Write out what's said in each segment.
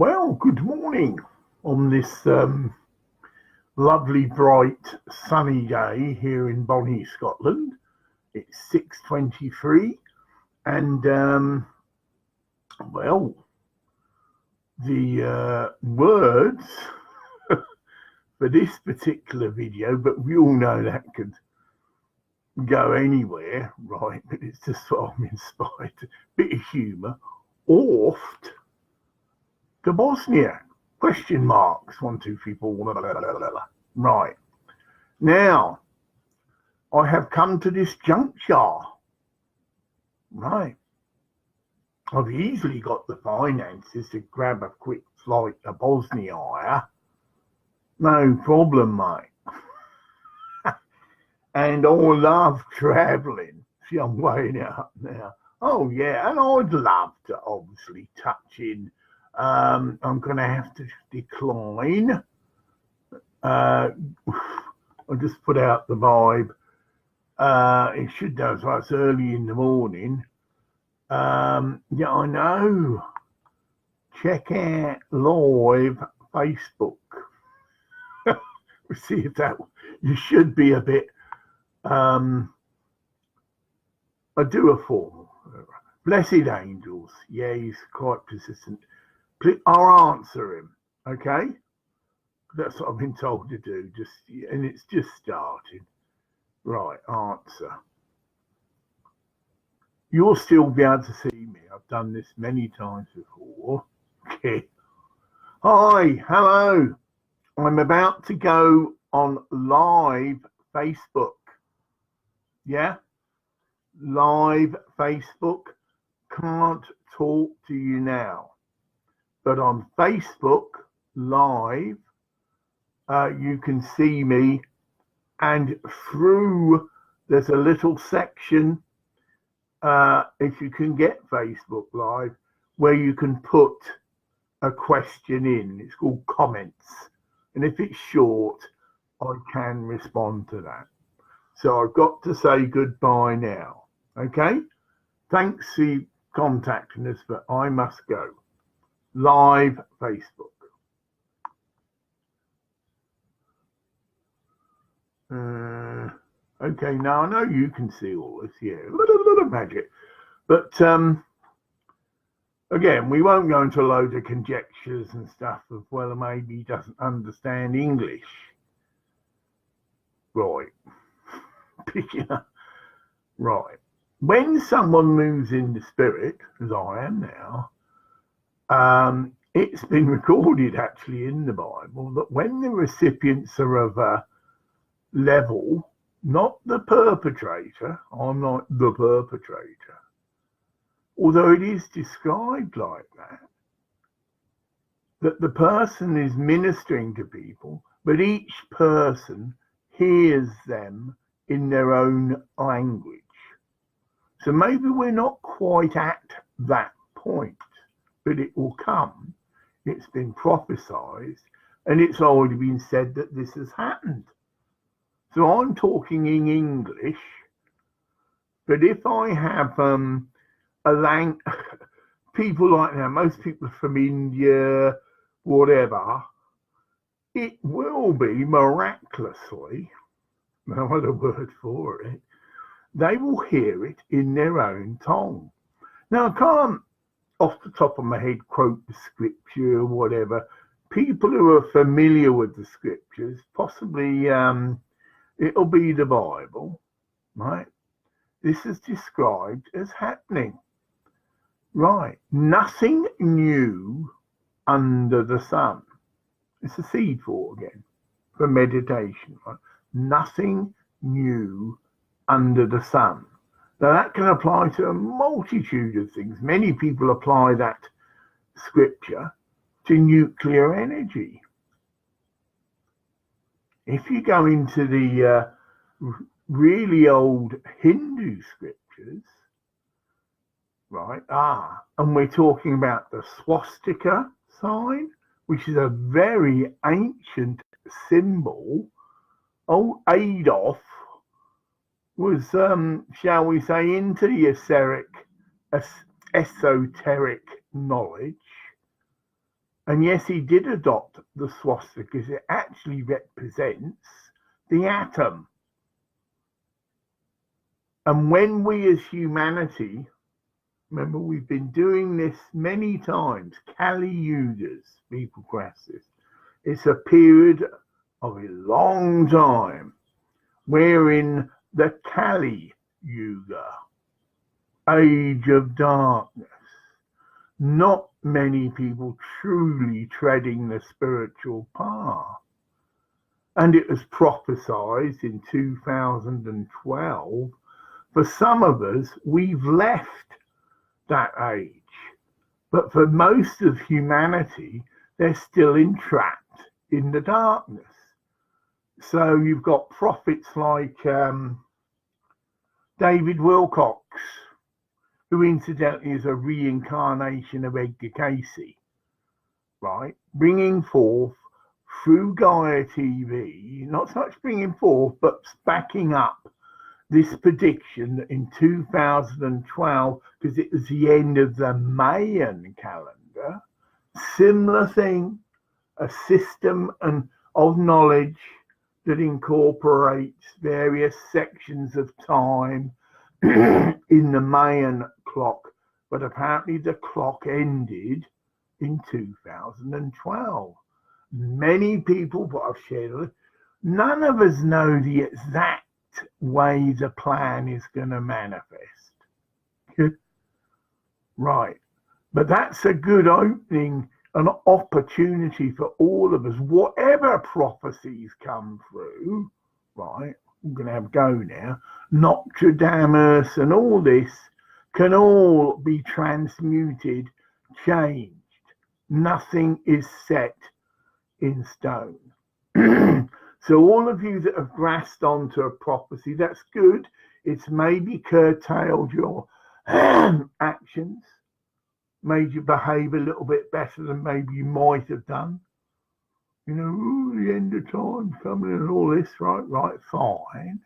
Well, good morning on this lovely, bright, sunny day here in Bonnie, Scotland. It's 6:23, and well, the words for this particular video, but we all know that could go anywhere, right? But it's just what I'm inspired. Bit of humour. Oft to Bosnia? Question marks. 1, 2, 3, 4. Blah, blah, blah, blah, blah. Right. Now, I have come to this juncture. Right. I've easily got the finances to grab a quick flight to Bosnia. No problem, mate. And I love travelling. See, I'm weighing it up now. Oh, yeah. And I'd love to obviously touch in. I'm going to have to decline. I'll just put out the vibe. It should do, so it's early in the morning. Yeah, I know. Check out live Facebook. We'll see if that, you should be a bit, I do a formal. Blessed angels. Yeah, he's quite persistent. I'll answer him, okay? That's what I've been told to do. And it's just started. Right, answer. You'll still be able to see me. I've done this many times before. Okay. Hi, hello. I'm about to go on live Facebook. Yeah? Live Facebook. Can't talk to you now. But on Facebook Live, you can see me, and there's a little section, if you can get Facebook Live, where you can put a question in. It's called comments. And if it's short, I can respond to that. So I've got to say goodbye now. Okay? Thanks for contacting us, but I must go. Live Facebook. Okay, now I know you can see all this, yeah, a little magic. But again, we won't go into a load of conjectures and stuff of, well, maybe he doesn't understand English. Right. Right. When someone moves in the spirit, as I am now, it's been recorded actually in the Bible that when the recipients are of a level, not the perpetrator, I'm not the perpetrator, although it is described like that the person is ministering to people, but each person hears them in their own language. So maybe we're not quite at that point, but it will come. It's been prophesied, and it's already been said that this has happened. So I'm talking in English, but if I have people like that, most people from India, whatever, it will be miraculously, no other word for it, they will hear it in their own tongue. Now, I can't, off the top of my head, quote the scripture or whatever. People who are familiar with the scriptures, possibly it'll be the Bible, right? This is described as happening. Right. Nothing new under the sun. It's a seed for again, for meditation, right? Nothing new under the sun. Now that can apply to a multitude of things. Many people apply that scripture to nuclear energy. If you go into the really old Hindu scriptures, right, and we're talking about the swastika sign, which is a very ancient symbol. Old Adolf was, shall we say, into the esoteric knowledge, And yes, he did adopt the swastika because it actually represents the atom. And when we as humanity, remember we've been doing this many times, Kali Yugas, people grasp this. It's a period of a long time. We're in the Kali Yuga, age of darkness. Not many people truly treading the spiritual path. And it was prophesied in 2012. For some of us, we've left that age. But for most of humanity, they're still entrapped in the darkness. So you've got prophets like David Wilcox, who incidentally is a reincarnation of Edgar Casey, right? Bringing forth through Gaia TV, not so much bringing forth, but backing up this prediction that in 2012, because it was the end of the Mayan calendar, similar thing, a system of knowledge that incorporates various sections of time in the Mayan clock, but apparently the clock ended in 2012. Many people, what I've shared, none of us know the exact way the plan is going to manifest. Right. But that's a good opening, an opportunity for all of us, whatever prophecies come through, right? I'm going to have a go now. Nostradamus and all this can all be transmuted, changed. Nothing is set in stone. So all of you that have grasped onto a prophecy, that's good. It's maybe curtailed your actions, made you behave a little bit better than maybe you might have done. You know, the end of time coming and all this, right, fine.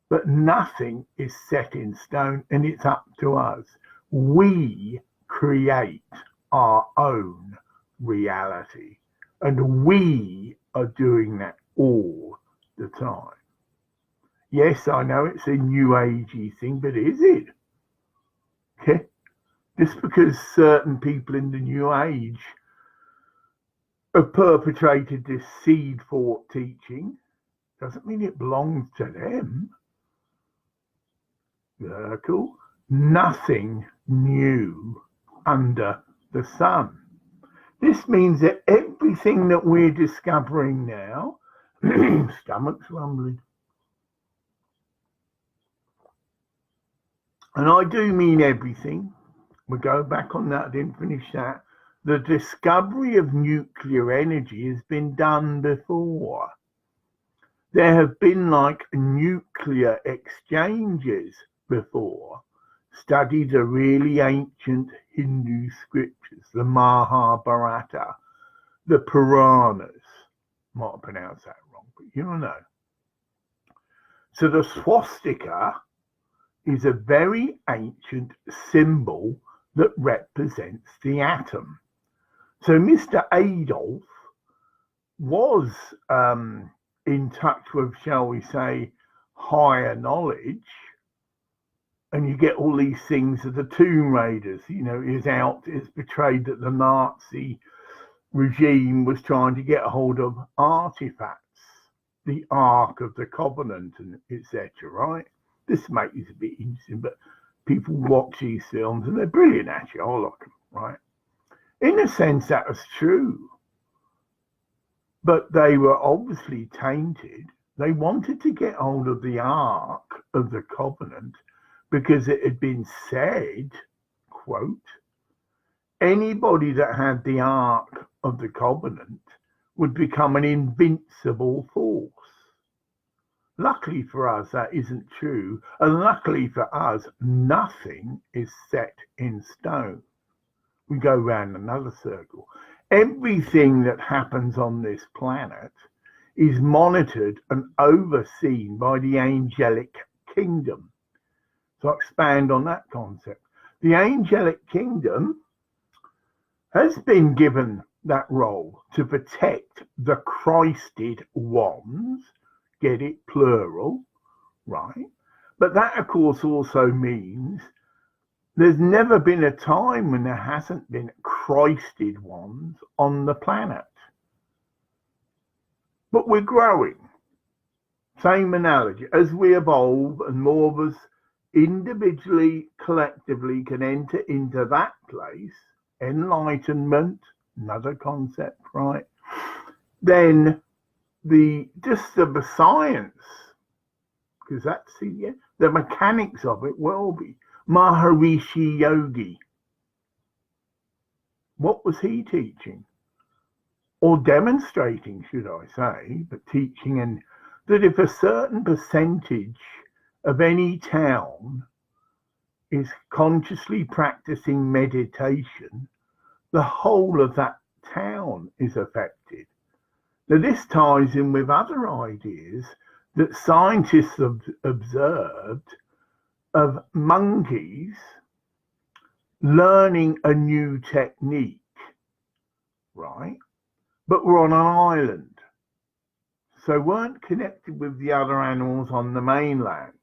But nothing is set in stone, and it's up to us. We create our own reality, and we are doing that all the time. Yes, I know it's a new agey thing, but is it? Okay? Just because certain people in the new age have perpetrated this seed thought teaching doesn't mean it belongs to them. Cool. Nothing new under the sun. This means that everything that we're discovering now, stomach's rumbling, and I do mean everything. We'll go back on that, I didn't finish that. The discovery of nuclear energy has been done before. There have been like nuclear exchanges before. Study the really ancient Hindu scriptures, the Mahabharata, the Puranas. Might have pronounced that wrong, but you don't know. So the swastika is a very ancient symbol that represents the atom. So Mr. Adolf was in touch with, shall we say, higher knowledge. And you get all these things of the Tomb Raiders, you know, it's betrayed that the Nazi regime was trying to get a hold of artifacts, the Ark of the Covenant, and etc., right? This makes it a bit interesting, but people watch these films and they're brilliant, actually. I like them, right? In a sense, that was true. But they were obviously tainted. They wanted to get hold of the Ark of the Covenant because it had been said, quote, anybody that had the Ark of the Covenant would become an invincible force. Luckily for us, that isn't true. And luckily for us, nothing is set in stone. We go round another circle. Everything that happens on this planet is monitored and overseen by the angelic kingdom. So I'll expand on that concept. The angelic kingdom has been given that role to protect the Christed ones, get it, plural, right? But that, of course, also means there's never been a time when there hasn't been Christed ones on the planet. But we're growing. Same analogy. As we evolve and more of us individually, collectively can enter into that place, enlightenment, another concept, right? Then the science, because that's the mechanics of it will be Maharishi Yogi. What was he teaching? Or demonstrating, should I say, but teaching, and that if a certain percentage of any town is consciously practicing meditation, the whole of that town is affected. Now, this ties in with other ideas that scientists have observed of monkeys learning a new technique, right? But we're on an island, so weren't connected with the other animals on the mainland.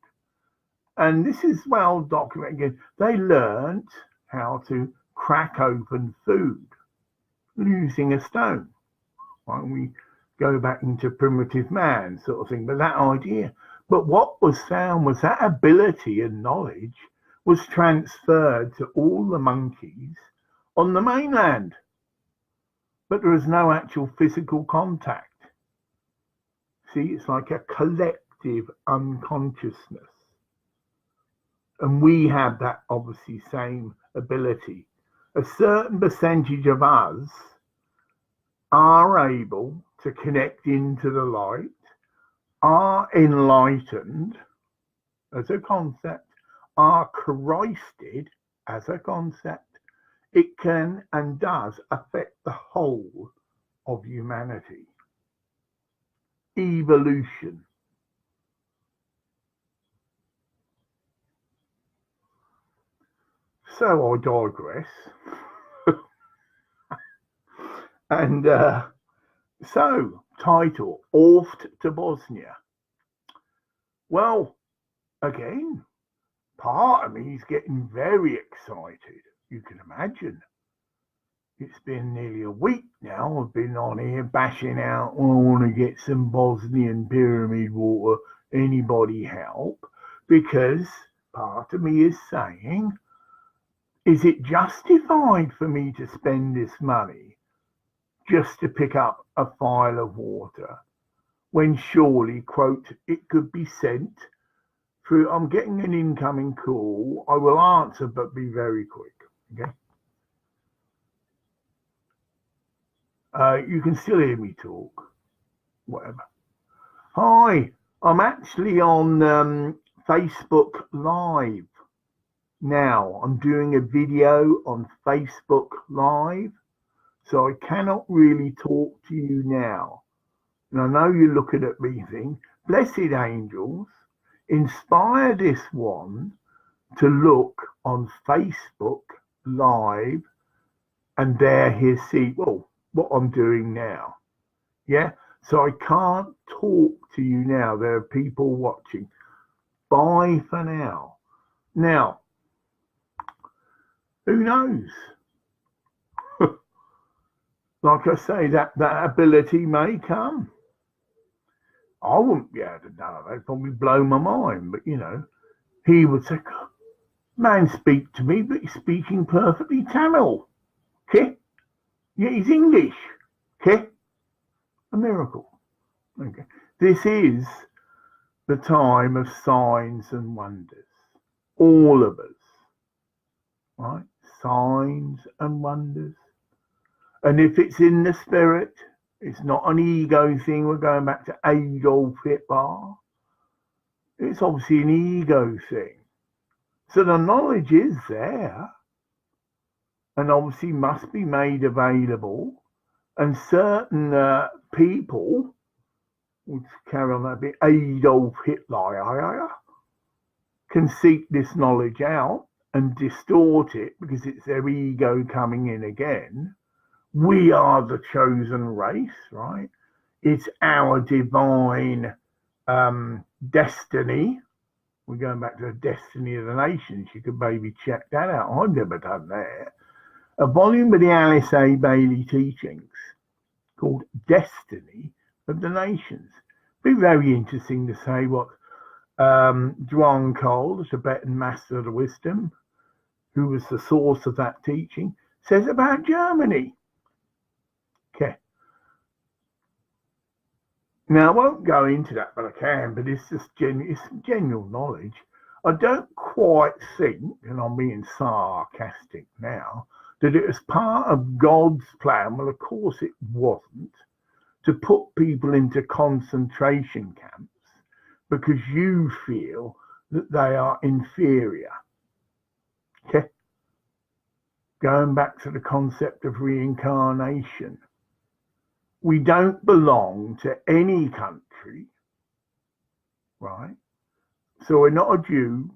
And this is well documented. They learned how to crack open food using a stone. Right? We go back into primitive man sort of thing, but that idea. But what was found was that ability and knowledge was transferred to all the monkeys on the mainland. But there is no actual physical contact. See, it's like a collective unconsciousness. And we have that obviously same ability. A certain percentage of us are able to connect into the light, are enlightened as a concept, are Christed as a concept. It can and does affect the whole of humanity. Evolution. So I digress. And so, title, Oft to Bosnia. Well, again, part of me is getting very excited. You can imagine. It's been nearly a week now. I've been on here bashing out, I want to get some Bosnian pyramid water. Anybody help? Because part of me is saying, is it justified for me to spend this money just to pick up a phial of water when surely, quote, it could be sent through, I'm getting an incoming call, I will answer, but be very quick, okay? You can still hear me talk, whatever. Hi, I'm actually on Facebook Live now. I'm doing a video on Facebook Live, so I cannot really talk to you now. And I know you're looking at me thinking, blessed angels, inspire this one to look on Facebook Live and there he see, well, what I'm doing now. Yeah, so I can't talk to you now. There are people watching. Bye for now. Now, who knows? Like I say, that ability may come. I wouldn't be able to know. It'd probably blow my mind. But, you know, he would say, man, speak to me, but he's speaking perfectly Tamil. Okay? Yeah, he's English. Okay? A miracle. Okay. This is the time of signs and wonders. All of us. Right? Signs and wonders. And if it's in the spirit, it's not an ego thing. We're going back to Adolf Hitler. It's obviously an ego thing. So the knowledge is there and obviously must be made available. And certain people, let's carry on that bit, Adolf Hitler, can seek this knowledge out and distort it because it's their ego coming in again. We are the chosen race, right? It's our divine destiny. We're going back to the destiny of the nations. You could maybe check that out. I've never done that. A volume of the Alice A. Bailey teachings called Destiny of the Nations. Be very interesting to say what Duan Cole, the Tibetan master of the wisdom, who was the source of that teaching, says about Germany. Okay. Now, I won't go into that, but I can, but it's just it's general knowledge. I don't quite think, and I'm being sarcastic now, that it was part of God's plan. Well, of course it wasn't, to put people into concentration camps because you feel that they are inferior. Okay? Going back to the concept of reincarnation. We don't belong to any country, right? So we're not a Jew.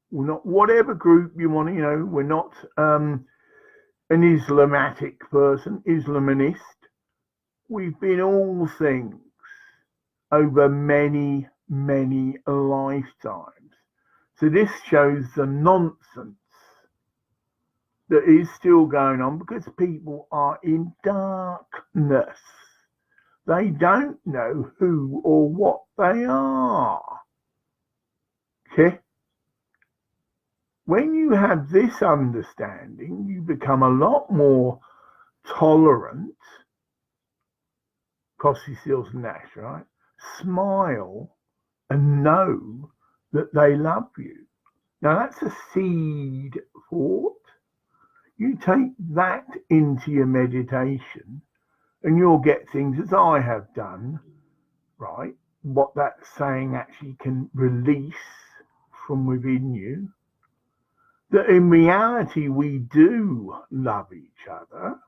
We're not whatever group you want to, we're not an Islamic person, Islamist. We've been all things over many, many lifetimes. So this shows the nonsense that is still going on because people are in darkness. They don't know who or what they are. Okay? When you have this understanding, you become a lot more tolerant. Cossey Seals and Nash, right? Smile and know that they love you. Now that's a seed thought. You take that into your meditation and you'll get things as I have done, right? What that saying actually can release from within you. That in reality, we do love each other.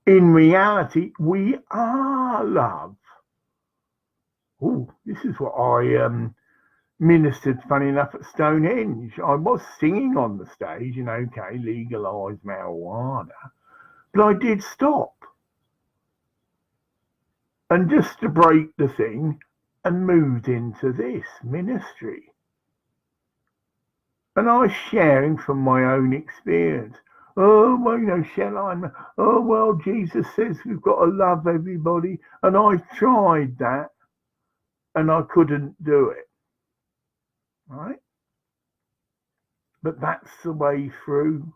In reality, we are love. Oh, this is what I ministered, funny enough, at Stonehenge. I was singing on the stage, okay, legalise marijuana. But I did stop. And just to break the thing, and moved into this ministry. And I was sharing from my own experience. Oh, well, shall I? Oh, well, Jesus says we've got to love everybody. And I tried that, and I couldn't do it. Right? But that's the way through.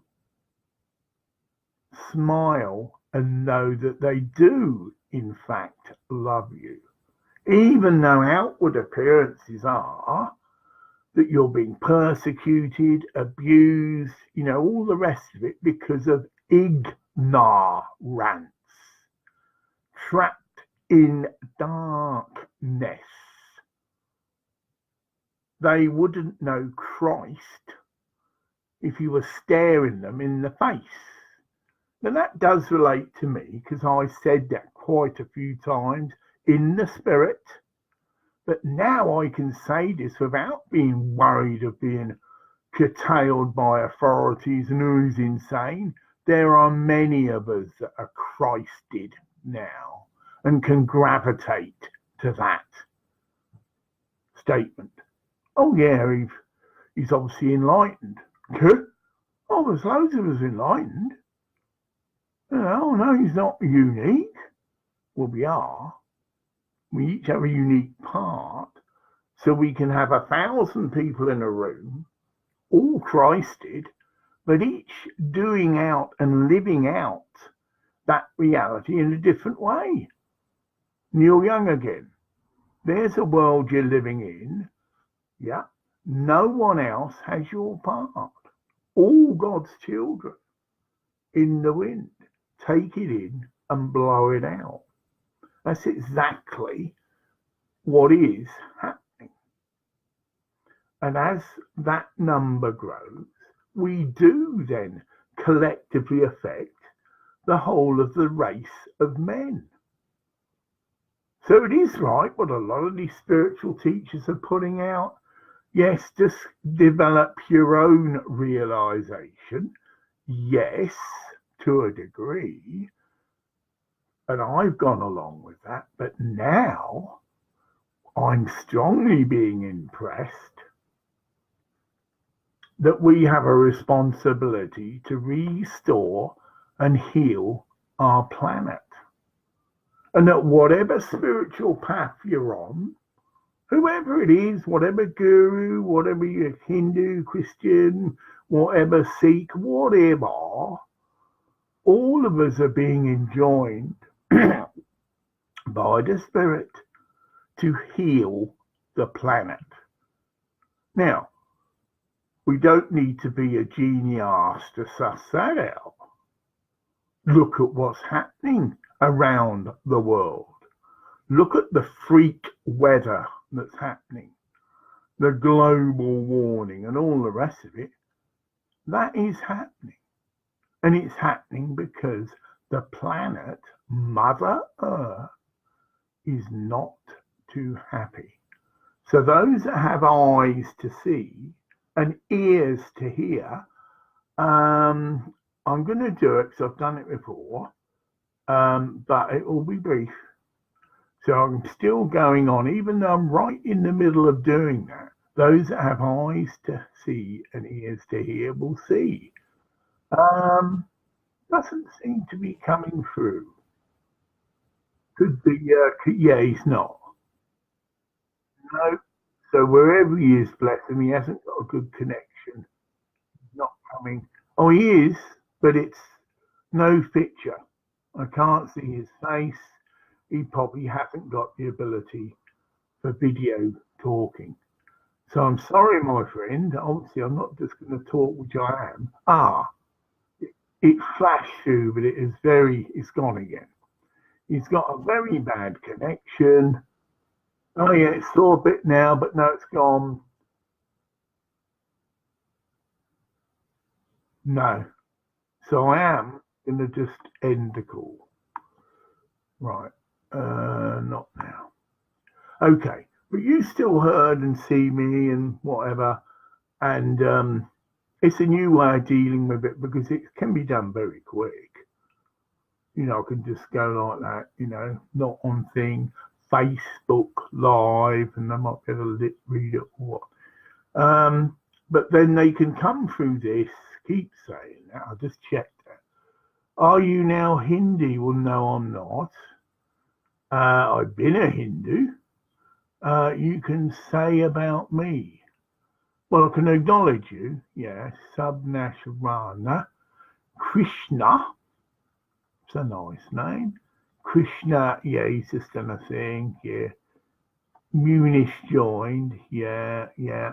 Smile and know that they do, in fact, love you. Even though outward appearances are that you're being persecuted, abused, all the rest of it because of ignorance, trapped in darkness. They wouldn't know Christ if you were staring them in the face. Now that does relate to me because I said that quite a few times in the spirit. But now I can say this without being worried of being curtailed by authorities and who's insane. There are many of us that are Christed now and can gravitate to that statement. Oh yeah, he's obviously enlightened. Good. Oh, there's loads of us enlightened. Oh no, he's not unique. Well, we are. We each have a unique part, so we can have 1,000 people in a room, all Christed, but each doing out and living out that reality in a different way. Neil Young again. There's a world you're living in. Yeah. No one else has your part. All God's children in the wind. Take it in and blow it out. That's exactly what is happening. And as that number grows, we do then collectively affect the whole of the race of men. So it is right what a lot of these spiritual teachers are putting out. Yes, just develop your own realization. Yes, to a degree. And I've gone along with that. But now I'm strongly being impressed that we have a responsibility to restore and heal our planet. And that whatever spiritual path you're on, whoever it is, whatever guru, whatever you're Hindu, Christian, whatever Sikh, whatever, all of us are being enjoined by the Spirit to heal the planet. Now, we don't need to be a genius to suss that out. Look at what's happening around the world. Look at the freak weather that's happening, the global warming and all the rest of it. That is happening. And it's happening because the planet, Mother Earth, is not too happy. So those that have eyes to see and ears to hear, I'm going to do it because I've done it before, but it will be brief. So I'm still going on, even though I'm right in the middle of doing that. Those that have eyes to see and ears to hear will see. Doesn't seem to be coming through. Could be, yeah, he's not. No. So wherever he is, bless him, he hasn't got a good connection. He's not coming. Oh, he is, but it's no picture. I can't see his face. He probably hasn't got the ability for video talking. So I'm sorry, my friend. Obviously, I'm not just going to talk, which I am. It flashed through, but it's gone again. He's got a very bad connection. Oh yeah, it's still a bit now, but no, it's gone. No. So I am going to just end the call. Right. Not now. Okay. But you still heard and see me and whatever. And it's a new way of dealing with it because it can be done very quick. You know, I can just go like that, you know, not on thing, Facebook Live, and they might be able to read it or what. But then they can come through this, keep saying that. I just checked that. Are you now Hindu? Well, no, I'm not. I've been a Hindu. You can say about me. Well, I can acknowledge you. Yeah, Subnasharana. Krishna. It's a nice name. Krishna, yeah, he's just done a thing. Yeah. Munish joined. Yeah,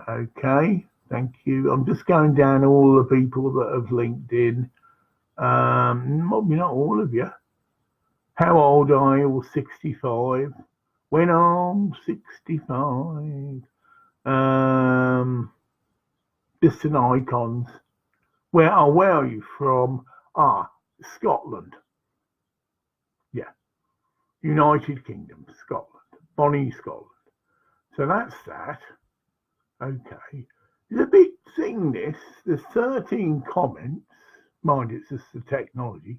okay. Thank you. I'm just going down all the people that have linked in. Maybe not all of you. How old are you? Well, 65. When I'm 65. Distant icons. Where are you from? Scotland. Yeah. United Kingdom, Scotland. Bonnie, Scotland. So that's that. Okay. It's a big thing, this. There's 13 comments. Mind, it's just the technology.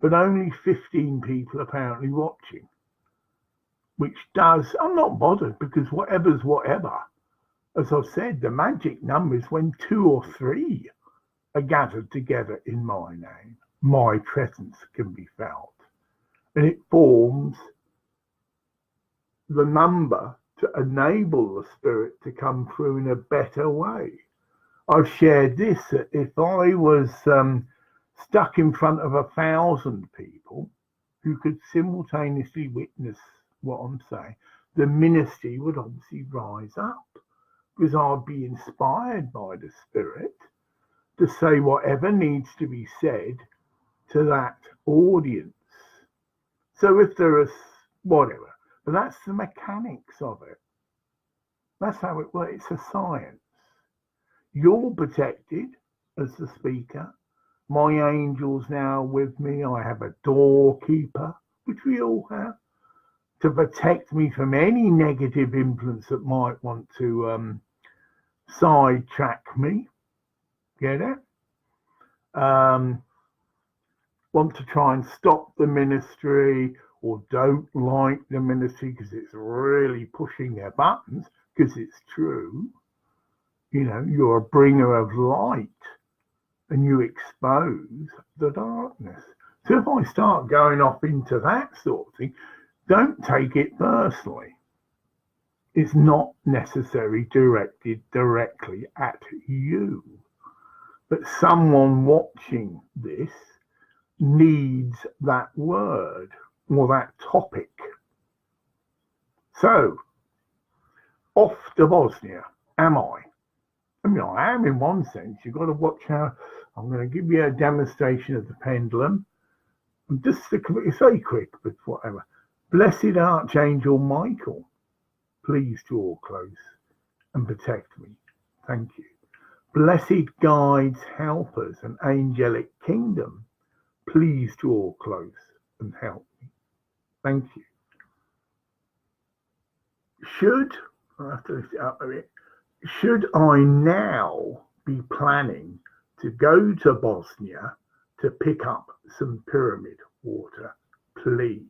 But only 15 people apparently watching. Which does, I'm not bothered because whatever's whatever. As I've said, the magic number is when 2 or 3 are gathered together in my name. My presence can be felt. And it forms the number to enable the spirit to come through in a better way. I've shared this, that if I was stuck in front of 1,000 people who could simultaneously witness what I'm saying, the ministry would obviously rise up because I'd be inspired by the spirit to say whatever needs to be said to that audience. So if there is whatever, but that's the mechanics of it. That's how it works. It's a science. You're protected as the speaker. My angel's now with me. I have a doorkeeper, which we all have, to protect me from any negative influence that might want to sidetrack me. Get it? Want to try and stop the ministry, or don't like the ministry because it's really pushing their buttons, because it's true. You know, you're a bringer of light and you expose the darkness. So if I start going off into that sort of thing, don't take it personally. It's not necessarily directed directly at you. But someone watching this needs that word or that topic. So, off to Bosnia, am I? I mean, I am in one sense. You've got to watch how I'm going to give you a demonstration of the pendulum. Just to say quick, but whatever. Blessed Archangel Michael, please draw close and protect me. Thank you. Blessed guides, helpers, and angelic kingdom, please draw close and help me. Thank you. Should I now be planning to go to Bosnia to pick up some pyramid water, please?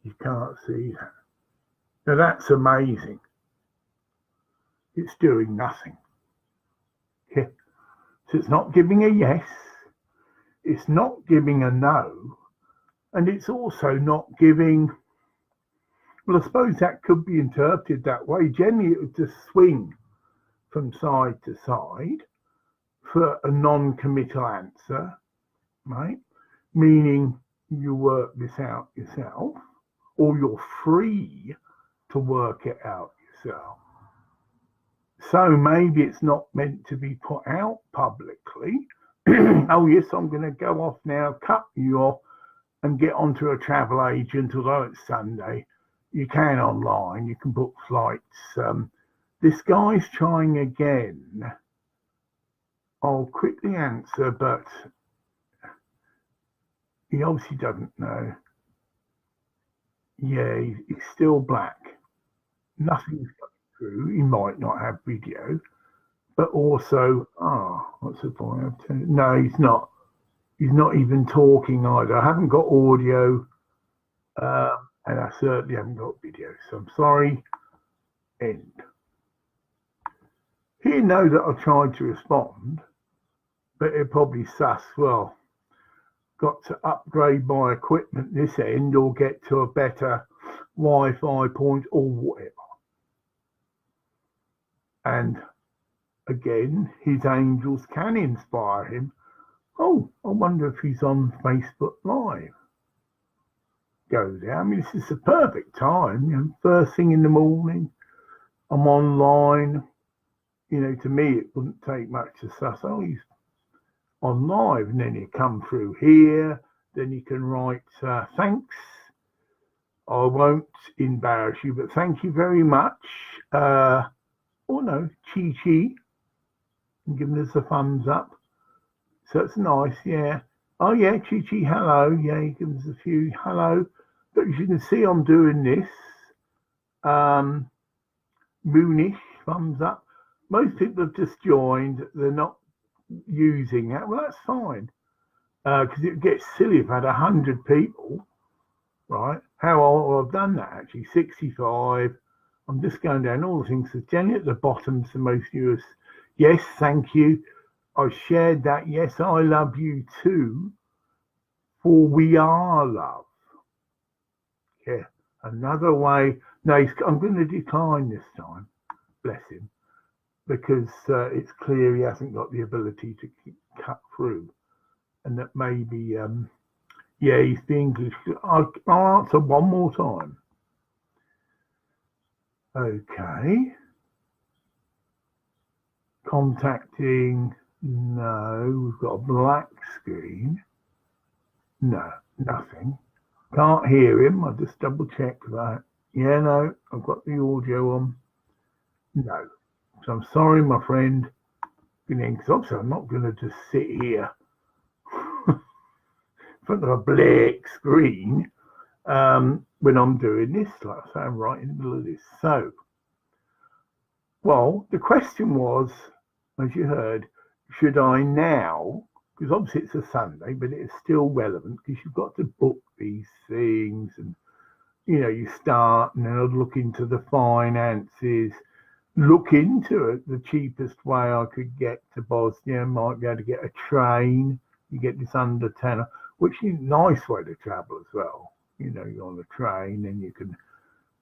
You can't see that. Now that's amazing. It's doing nothing. Yeah. So it's not giving a yes, it's not giving a no, and it's also not giving, well, I suppose that could be interpreted that way. Generally, it would just swing from side to side for a non-committal answer, right? Meaning you work this out yourself, or you're free to work it out yourself. So maybe it's not meant to be put out publicly. Oh yes, I'm going to go off now, cut you off and get onto a travel agent, although it's Sunday. You can online, you can book flights. This guy's trying again. I'll quickly answer, but he obviously doesn't know. Yeah, he's still black. Nothing's got through. He might not have video, but also, what's the point? No, he's not. He's not even talking either. I haven't got audio, and I certainly haven't got video. So I'm sorry. End. He'll know that I tried to respond, but it probably sus, well, got to upgrade my equipment this end or get to a better Wi-Fi point or whatever. And again, his angels can inspire him. Oh, I wonder if he's on Facebook Live. Go there. I mean, this is the perfect time. You know, first thing in the morning, I'm online. You know, to me, it wouldn't take much to suss. Oh, he's on live, and then you come through here. Then you can write thanks. I won't embarrass you, but thank you very much. Oh no, Chi, giving us a thumbs up. So it's nice, yeah. Oh yeah, Chi, hello. Yeah, he gives us a few hello. But as you can see, I'm doing this. Moonish, thumbs up. Most people have just joined. They're not using that. Well, that's fine. Because it gets silly if I had 100 people, right? How old I've done that actually, 65. I'm just going down all the things. So Jenny at the bottom's the most viewers. Yes, thank you. I shared that. Yes, I love you too. For we are love. Yeah, another way. No, I'm going to decline this time. Bless him. Because it's clear he hasn't got the ability to cut through. And that maybe, yeah, he's the English. I'll answer one more time. Okay. Contacting. No, we've got a black screen. No, nothing. Can't hear him. I just double check that. Yeah, no, I've got the audio on. No. So I'm sorry, my friend. Because obviously I'm not going to just sit here in front of a black screen when I'm doing this. Like I say, I'm right in the middle of this. So, well, the question was, as you heard, should I now, because obviously it's a Sunday, but it's still relevant because you've got to book these things and, you start and then I'd look into the finances, look into it. The cheapest way I could get to Bosnia, might be able to get a train. You get this under tenner, which is a nice way to travel as well. You're on a train and you can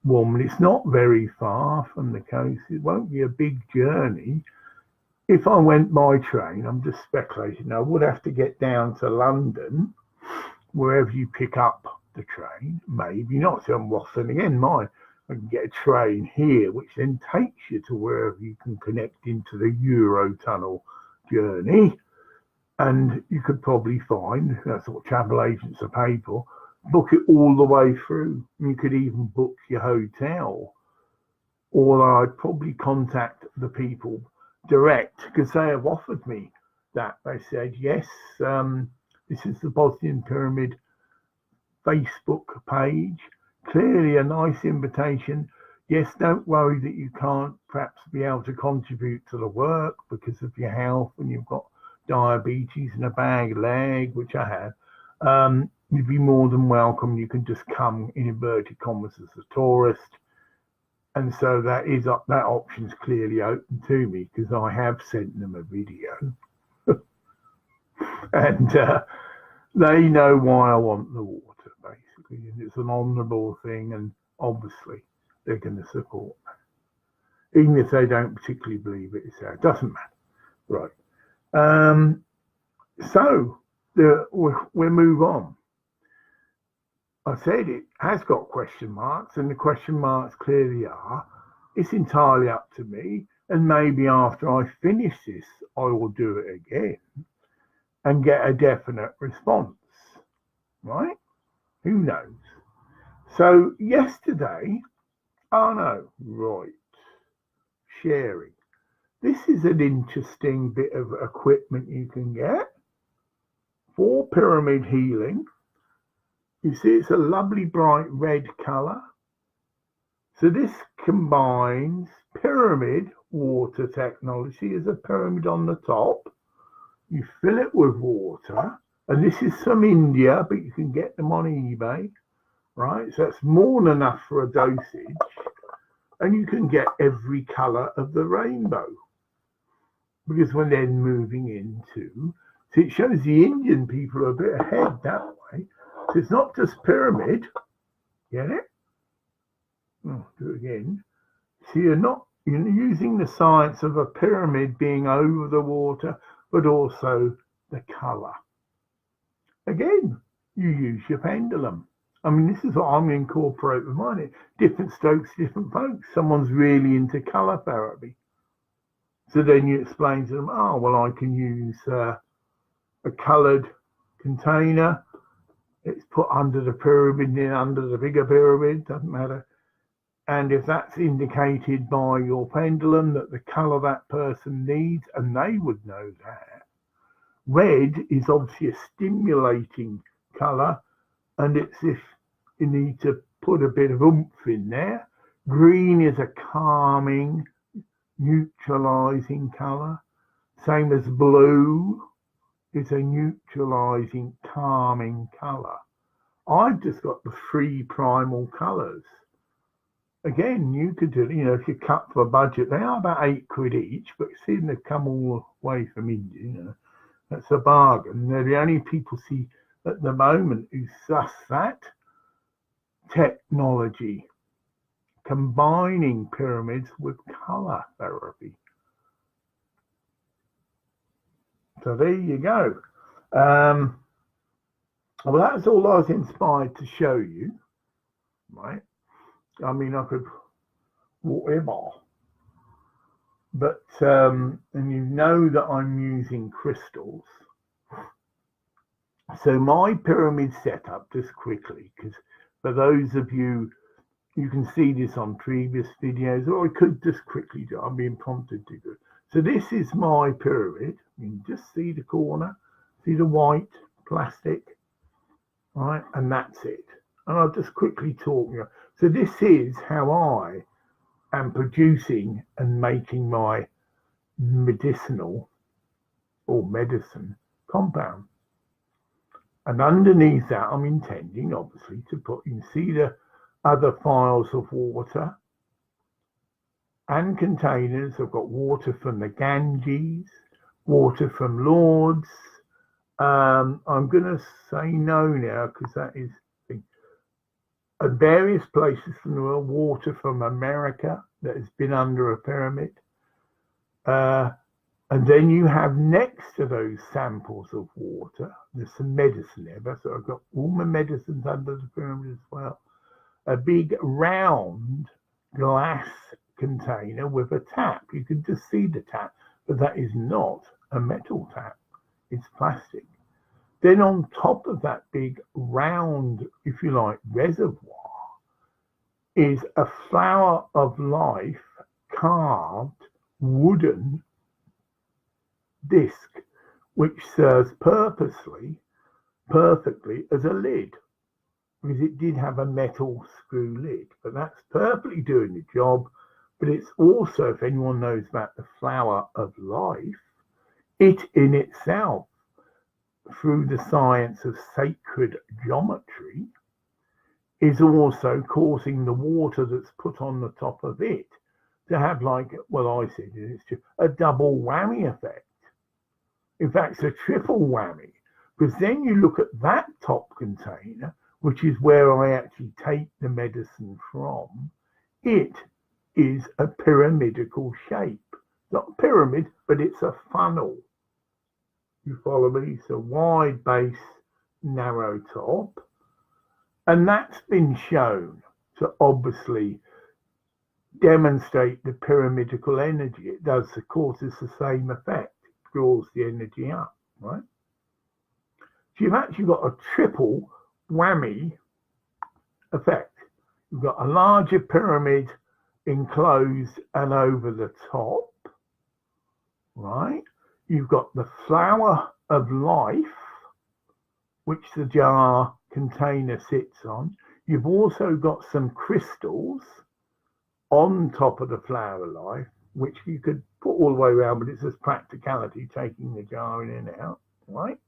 and it's not very far from the coast. It won't be a big journey. If I went by train, I'm just speculating, I would have to get down to London, wherever you pick up the train. Maybe not. So I'm waffling again. I can get a train here, which then takes you to wherever you can connect into the Eurotunnel journey. And you could probably find, that's what travel agents are paid for, book it all the way through. You could even book your hotel. Or I'd probably contact the people direct, because they have offered me that. They said, yes, this is the Bosnian Pyramid Facebook page. Clearly a nice invitation. Yes, don't worry that you can't perhaps be able to contribute to the work because of your health and you've got diabetes and a bad leg, which I have. You'd be more than welcome. You can just come, in inverted commas, as a tourist. And so that option's clearly open to me because I have sent them a video. And they know why I want the water, basically. And it's an honourable thing, and obviously they're going to support me. Even if they don't particularly believe it, it doesn't matter. Right. So we'll move on. I said it has got question marks, and the question marks clearly are, it's entirely up to me, and maybe after I finish this, I will do it again and get a definite response, right? Who knows? So yesterday, sharing. This is an interesting bit of equipment you can get for pyramid healing. You see, it's a lovely bright red colour. So this combines pyramid water technology. As a pyramid on the top. You fill it with water. And this is from India, but you can get them on eBay. Right? So that's more than enough for a dosage. And you can get every colour of the rainbow. Because when they're moving into... So it shows the Indian people are a bit ahead that way. So it's not just pyramid. Get it? Oh, do it again. So you're using the science of a pyramid being over the water, but also the colour. Again, you use your pendulum. I mean, this is what I'm going to incorporate with mine. Different strokes, different folks. Someone's really into colour therapy. So then you explain to them, I can use a coloured container. It's put under the pyramid, then under the bigger pyramid, doesn't matter. And if that's indicated by your pendulum that the colour that person needs, and they would know that. Red is obviously a stimulating colour, and it's if you need to put a bit of oomph in there. Green is a calming, neutralising colour. Same as blue. It's a neutralising, calming colour. I've just got the 3 primal colours. Again, you could do, if you cut for a budget, they are about £8 each, but seeing they've come all the way from India, that's a bargain. They're the only people see at the moment who suss that technology, combining pyramids with colour therapy. So there you go. Well, that's all I was inspired to show you, right? I mean, I could whatever, but and you know that I'm using crystals. So my pyramid setup, just quickly, because for those of you, you can see this on previous videos, or I could just quickly do. I'm being prompted to do. So this is my pyramid. You can just see the corner, see the white plastic, right? And that's it. And I'll just quickly talk you. So this is how I am producing and making my medicinal or medicine compound. And underneath that, I'm intending, obviously, to put, you can see the other files of water and containers. I've got water from the Ganges, water from Lourdes. I'm going to say no now because that is various places from the world, water from America that has been under a pyramid. And then you have next to those samples of water, there's some medicine there. So I've got all my medicines under the pyramid as well. A big round glass container with a tap. You can just see the tap, but that is not a metal tap. It's plastic. Then on top of that big round, if you like, reservoir is a flower of life carved wooden disc, which serves perfectly as a lid, because it did have a metal screw lid, but that's perfectly doing the job. But it's also, if anyone knows about the flower of life, it in itself, through the science of sacred geometry, is also causing the water that's put on the top of it to have, like, well, I said it's just a double whammy effect. In fact, it's a triple whammy, because then you look at that top container, which is where I actually take the medicine from. It is a pyramidical shape. Not a pyramid, but it's a funnel. You follow me? It's a wide base, narrow top. And that's been shown to obviously demonstrate the pyramidical energy. It does, of course, it's the same effect. It draws the energy up, right? So you've actually got a triple whammy effect. You've got a larger pyramid enclosed and over the top, right? You've got the flower of life, which the jar container sits on. You've also got some crystals on top of the flower of life, which you could put all the way around, but it's just practicality, taking the jar in and out, right?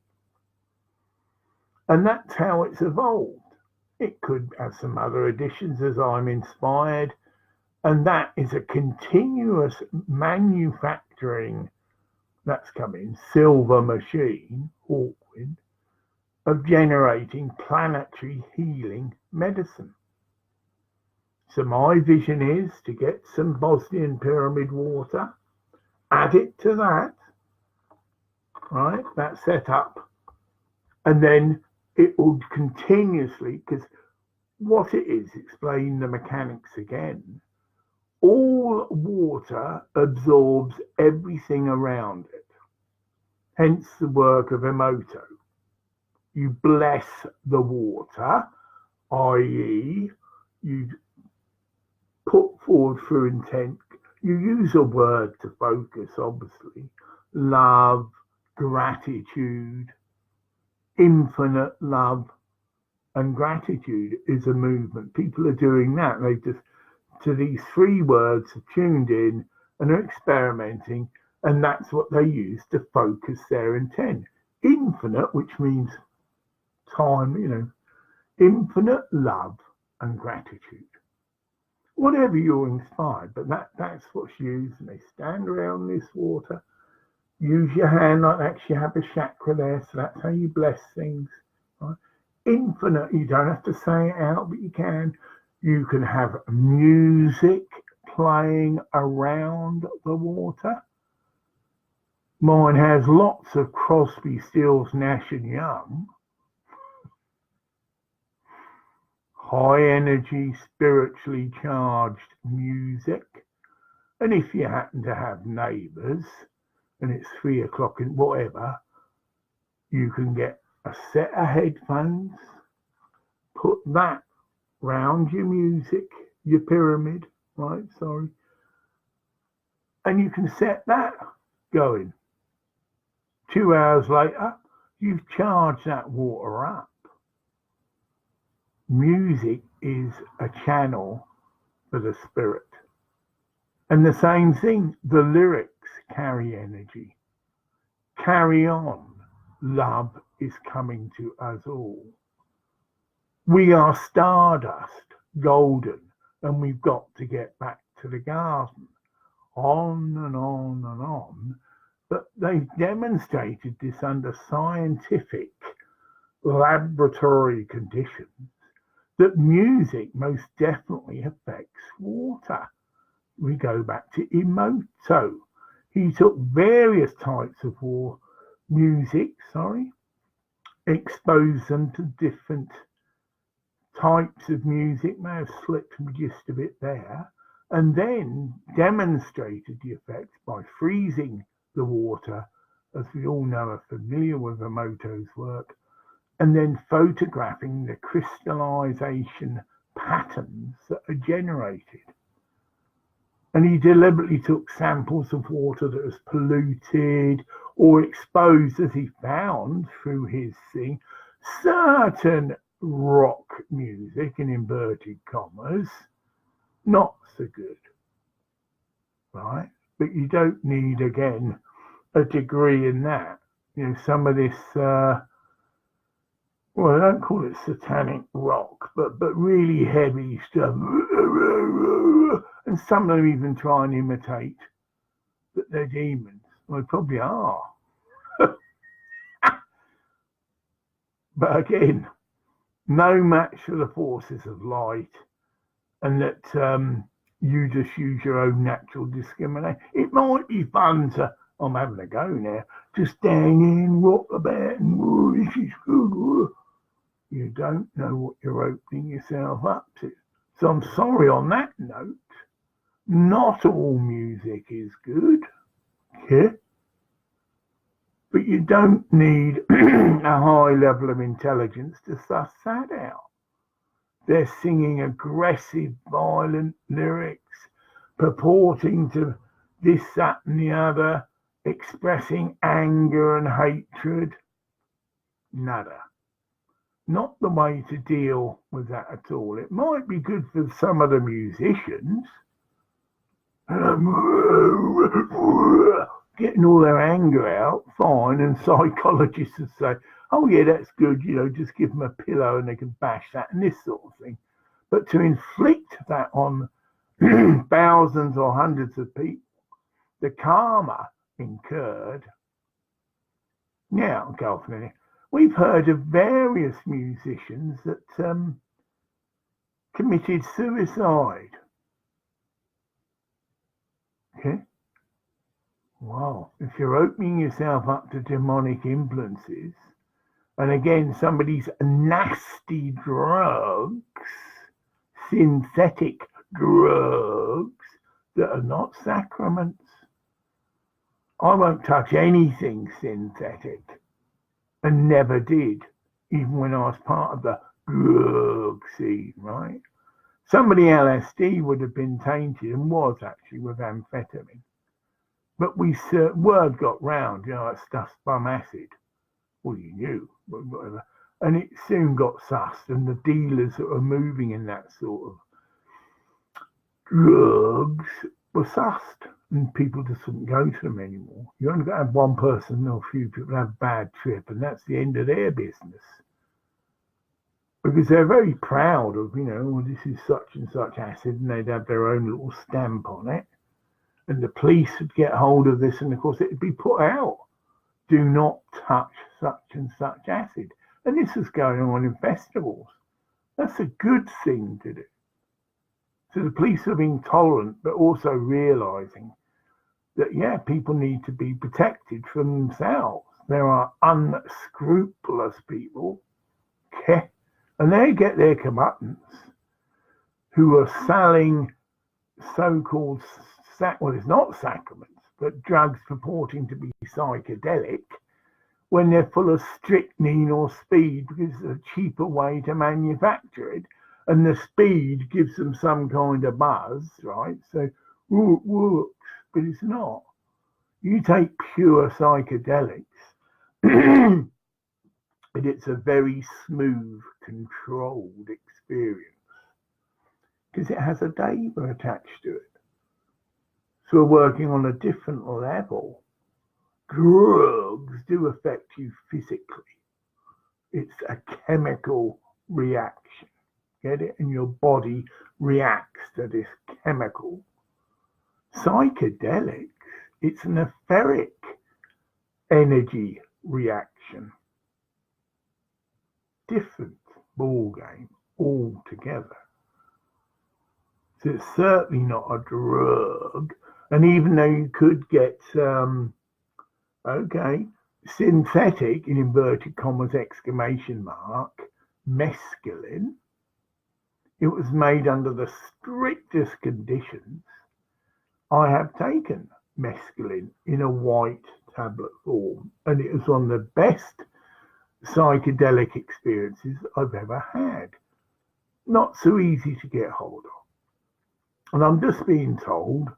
And that's how it's evolved. It could have some other additions as I'm inspired. And that is a continuous manufacturing, that's coming, silver machine, Hawkwind, of generating planetary healing medicine. So my vision is to get some Bosnian pyramid water, add it to that, right, that setup, and then it will continuously, because what it is, explain the mechanics again, all water absorbs everything around it, hence the work of Emoto. You bless the water, i.e. you put forward through intent, you use a word to focus, obviously, love, gratitude, infinite love and gratitude is a movement. People are doing that. They just, to these three words, are tuned in and are experimenting, and that's what they use to focus their intent. Infinite, which means time, infinite love and gratitude. Whatever you're inspired, but that's what's used. And they stand around this water. Use your hand like that. You have a chakra there, so that's how you bless things. Right? Infinite, you don't have to say it out, but you can. You can have music playing around the water. Mine has lots of Crosby, Stills, Nash and Young. High energy, spiritually charged music. And if you happen to have neighbours and it's 3 o'clock and whatever, you can get a set of headphones, put that round your music, your pyramid, right? Sorry. And you can set that going. 2 hours later, you've charged that water up. Music is a channel for the spirit. And the same thing, the lyrics carry energy. Carry on. Love is coming to us all. We are stardust, golden, and we've got to get back to the garden. On and on and on. But they've demonstrated this under scientific laboratory conditions that music most definitely affects water. We go back to Emoto. He took various types of music, exposed them to different types of music, may have slipped me just a bit there, and then demonstrated the effects by freezing the water, as we all know are familiar with Emoto's work, and then photographing the crystallization patterns that are generated. And he deliberately took samples of water that was polluted or exposed, as he found through his thing, certain rock music, in inverted commas, not so good, right? But you don't need, again, a degree in that. Some of this, well, I don't call it satanic rock, but really heavy stuff. And some of them even try and imitate that they're demons. Well, they probably are. But again, no match for the forces of light, and that you just use your own natural discrimination. It might be fun to, I'm having a go now, just stand in, rock about, and this is good. You don't know what you're opening yourself up to. So I'm sorry on that note. Not all music is good, okay? But you don't need a high level of intelligence to suss that out. They're singing aggressive, violent lyrics, purporting to this, that, and the other, expressing anger and hatred. Nada. Not the way to deal with that at all. It might be good for some of the musicians, getting all their anger out, fine, and psychologists would say, oh yeah, that's good, just give them a pillow and they can bash that and this sort of thing. But to inflict that on thousands or hundreds of people, the karma incurred. Now, go off a minute. We've heard of various musicians that committed suicide. Okay? Wow. If you're opening yourself up to demonic influences, and again, somebody's nasty drugs, synthetic drugs that are not sacraments. I won't touch anything synthetic, and never did, even when I was part of the drug scene, right? Somebody LSD would have been tainted, and was actually, with amphetamine. But word got round, that stuff's bum acid. Well, you knew, but whatever. And it soon got sussed, and the dealers that were moving in that sort of drugs were sussed, and people just wouldn't go to them anymore. You only got to have one person or a few people have a bad trip, and that's the end of their business. Because they're very proud of, well, this is such and such acid, and they'd have their own little stamp on it. And the police would get hold of this, and of course it would be put out. Do not touch such and such acid. And this was going on in festivals. That's a good thing to do. So the police are being tolerant, but also realizing that, people need to be protected from themselves. There are unscrupulous people, okay, and they get their comeuppance, who are selling so-called, it's not sacraments, but drugs purporting to be psychedelic, when they're full of strychnine or speed, because it's a cheaper way to manufacture it, and the speed gives them some kind of buzz, right? So, it works, but it's not. You take pure psychedelics, and it's a very smooth, controlled experience, because it has a data attached to it. So we're working on a different level. Drugs do affect you physically. It's a chemical reaction. Get it? And your body reacts to this chemical. Psychedelics, it's an etheric energy reaction. Different ball game altogether. So it's certainly not a drug. And even though you could get, synthetic, in inverted commas, exclamation mark, mescaline, it was made under the strictest conditions. I have taken mescaline in a white tablet form, and it was one of the best psychedelic experiences I've ever had. Not so easy to get hold of. And I'm just being told,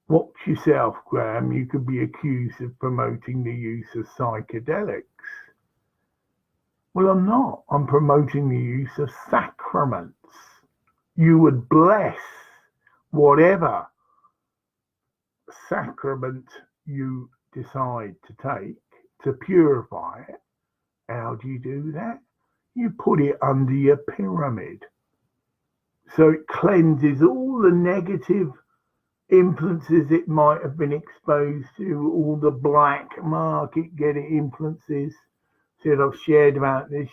watch yourself, Graham, you could be accused of promoting the use of psychedelics. Well, I'm not. I'm promoting the use of sacraments. You would bless whatever sacrament you decide to take to purify it. How do you do that? You put it under your pyramid. So it cleanses all the negative influences it might have been exposed to, all the black market getting influences. Said I've shared about this.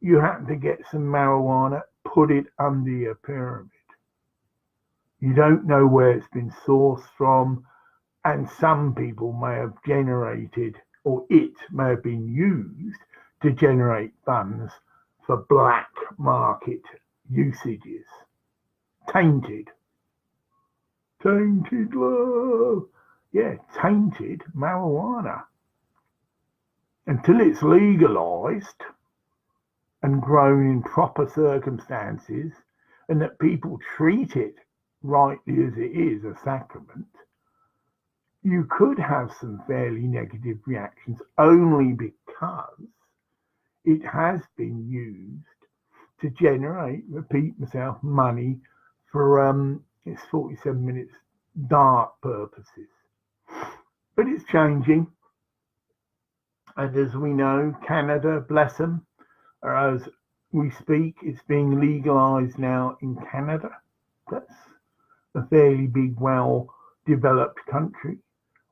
You happen to get some marijuana, put it under your pyramid. You don't know where it's been sourced from, and some people may have generated, or it may have been used to generate funds for black market usages. Tainted love. Yeah, tainted marijuana. Until it's legalized and grown in proper circumstances, and that people treat it rightly as it is, a sacrament, you could have some fairly negative reactions only because it has been used to generate, repeat myself, money for it's 47 minutes, dark purposes. But it's changing. And as we know, Canada, bless them, or as we speak, it's being legalized now in Canada. That's a fairly big, well-developed country.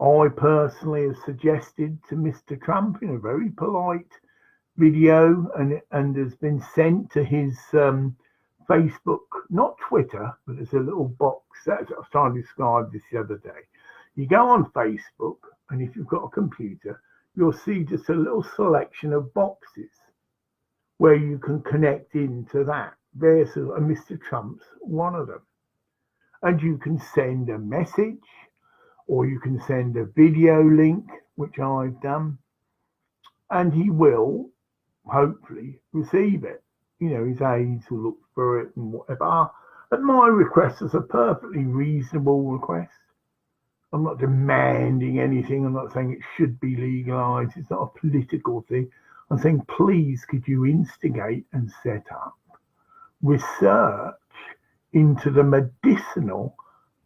I personally have suggested to Mr. Trump in a very polite video, and has been sent to his Facebook, not Twitter, but there's a little box. That's what I was trying to describe this the other day. You go on Facebook, and if you've got a computer, you'll see just a little selection of boxes where you can connect into that. There's Mr. Trump's one of them. And you can send a message, or you can send a video link, which I've done, and he will hopefully receive it. You know, his aides will look for it and whatever. But my request is a perfectly reasonable request. I'm not demanding anything. I'm not saying it should be legalized. It's not a political thing. I'm saying, please, could you instigate and set up research into the medicinal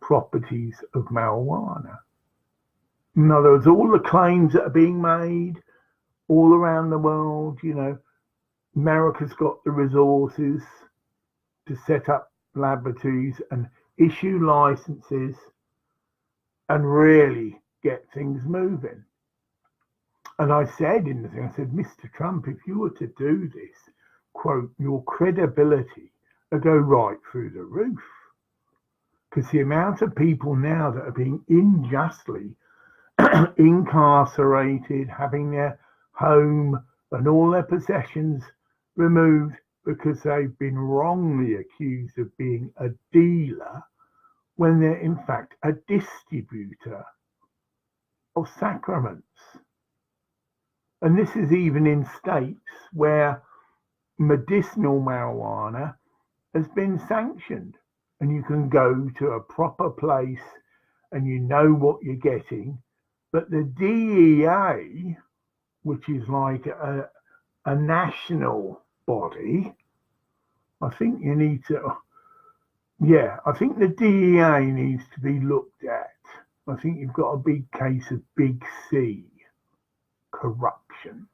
properties of marijuana? In other words, all the claims that are being made all around the world, you know, America's got the resources to set up laboratories and issue licenses and really get things moving. And I said in the thing, I said, Mr. Trump, if you were to do this, quote, your credibility would go right through the roof. Because the amount of people now that are being unjustly incarcerated, having their home and all their possessions removed because they've been wrongly accused of being a dealer when they're in fact a distributor of sacraments. And this is even in states where medicinal marijuana has been sanctioned, and you can go to a proper place and you know what you're getting. But the DEA, which is like a national body, I think you need to, I think the DEA needs to be looked at. I think you've got a big case of big C, corruption,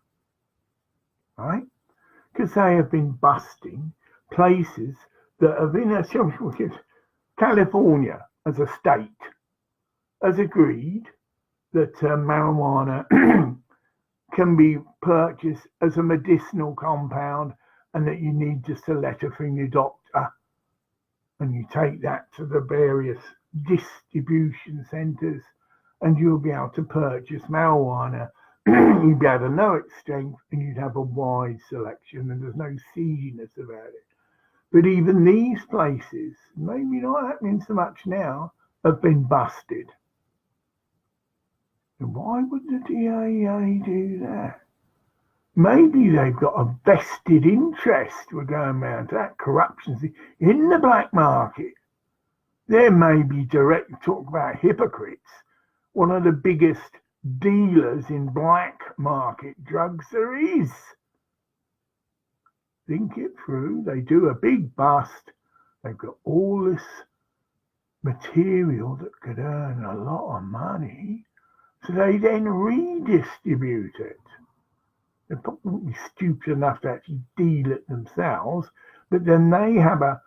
right? Because they have been busting places that have been, California as a state has agreed that marijuana can be purchased as a medicinal compound and that you need just a letter from your doctor, and you take that to the various distribution centres and you'll be able to purchase marijuana. You'd be able to know its strength and you'd have a wide selection and there's no seediness about it. But even these places, maybe not happening so much now, have been busted. And why would the DAA do that? Maybe they've got a vested interest, we're going around to that corruption in the black market. There may be direct talk about hypocrites. One of the biggest dealers in black market drugs there is. Think it through. They do a big bust. They've got all this material that could earn a lot of money. So they then redistribute it. They're probably stupid enough to actually deal it themselves, but then they have a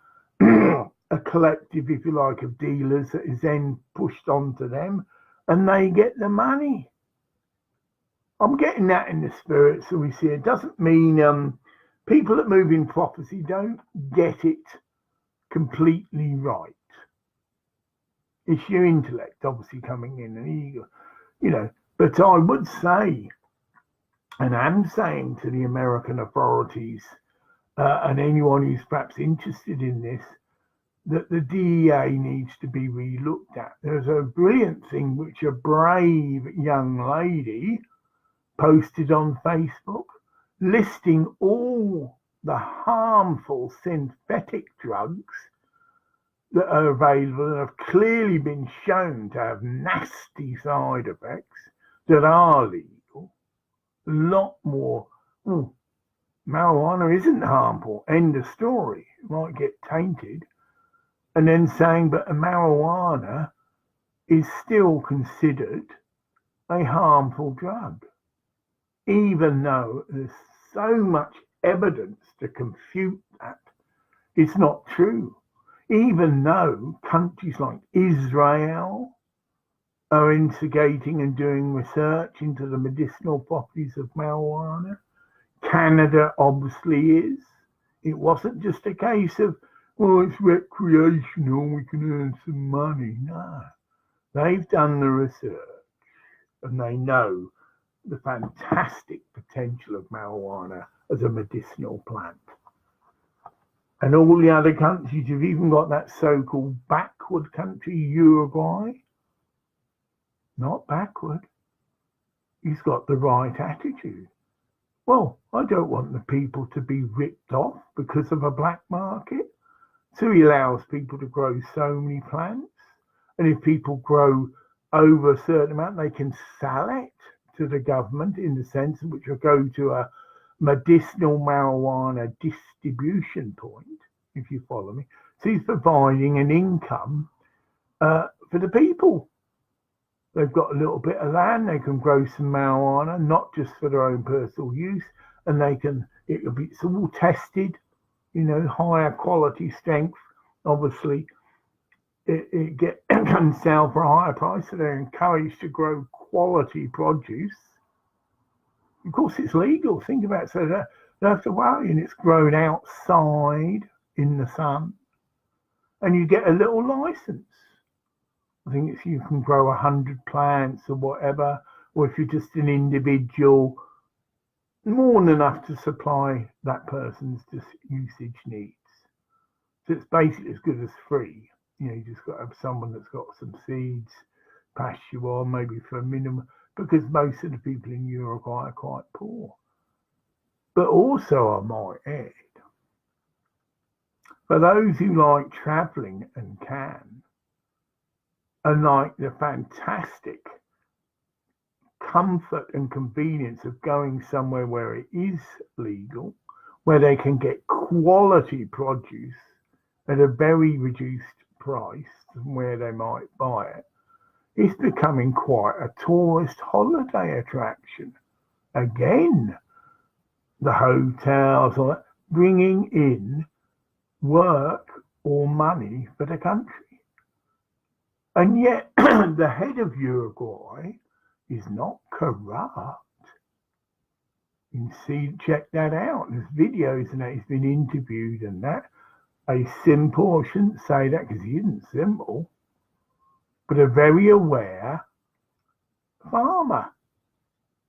a collective, if you like, of dealers that is then pushed onto them, and they get the money. I'm getting that in the spirit, so we see it doesn't mean people that move in prophecy don't get it completely right. It's your intellect obviously coming in and ego, but I would say, and am saying to the American authorities and anyone who's perhaps interested in this, that the DEA needs to be relooked at. There's a brilliant thing which a brave young lady posted on Facebook listing all the harmful synthetic drugs that are available and have clearly been shown to have nasty side effects that are legal. A lot more. Marijuana isn't harmful. End of story. It might get tainted. And then saying, but marijuana is still considered a harmful drug, even though there's so much evidence to confute that it's not true. Even though countries like Israel are instigating and doing research into the medicinal properties of marijuana, Canada obviously is. It wasn't just a case of, well, it's recreational, we can earn some money. No, they've done the research and they know the fantastic potential of marijuana as a medicinal plant. And all the other countries, you've even got that so-called backward country, Uruguay. Not backward. He's got the right attitude. Well, I don't want the people to be ripped off because of a black market. So he allows people to grow so many plants. And if people grow over a certain amount, they can sell it to the government in the sense in which will go to a medicinal marijuana distribution point, if you follow me. So he's providing an income for the people. They've got a little bit of land, they can grow some marijuana, not just for their own personal use, and it's all tested, higher quality strength. Obviously, it can sell for a higher price, so they're encouraged to grow quality produce. Of course, it's legal. Think about it. So they don't have to worry, and it's grown outside in the sun, and you get a little license. I think it's you can grow 100 plants or whatever, or if you're just an individual, more than enough to supply that person's usage needs. So it's basically as good as free. You just got to have someone that's got some seeds, pass you on, maybe for a minimum, because most of the people in Uruguay are quite poor. But also, I might add, for those who like travelling and can, and like the fantastic comfort and convenience of going somewhere where it is legal, where they can get quality produce at a very reduced price from where they might buy it, It's becoming quite a tourist holiday attraction. Again, the hotels are bringing in work or money for the country. And yet, the head of Uruguay is not corrupt. You can see, check that out. There's videos and that he's been interviewed and that. A simple, I shouldn't say that because he isn't simple, but a very aware farmer.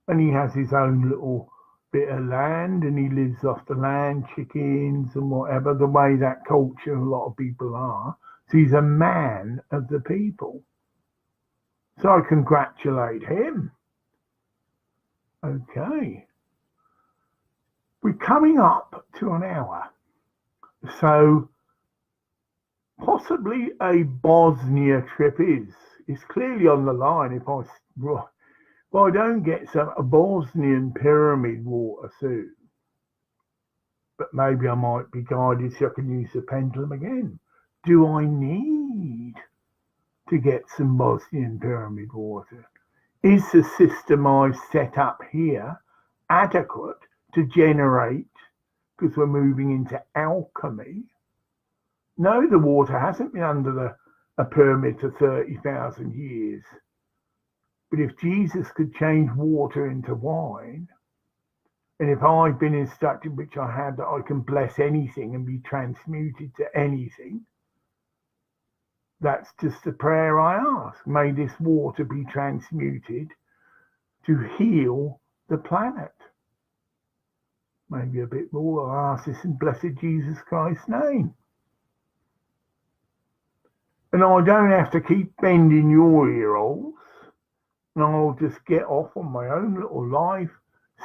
And he has his own little bit of land and he lives off the land, chickens and whatever, the way that culture a lot of people are. So he's a man of the people. So I congratulate him. Okay. We're coming up to an hour. So possibly a Bosnia trip is clearly on the line if I don't get a Bosnian pyramid water soon. But maybe I might be guided so I can use the pendulum again. Do I need to get some Bosnian pyramid water? Is the system I've set up here adequate to generate, because we're moving into alchemy? No, the water hasn't been under a pyramid for 30,000 years. But if Jesus could change water into wine, and if I've been instructed, which I have, that I can bless anything and be transmuted to anything, that's just the prayer I ask. May this water be transmuted to heal the planet. Maybe a bit more. I'll ask this in blessed Jesus Christ's name. And I don't have to keep bending your ear holes. And I'll just get off on my own little life,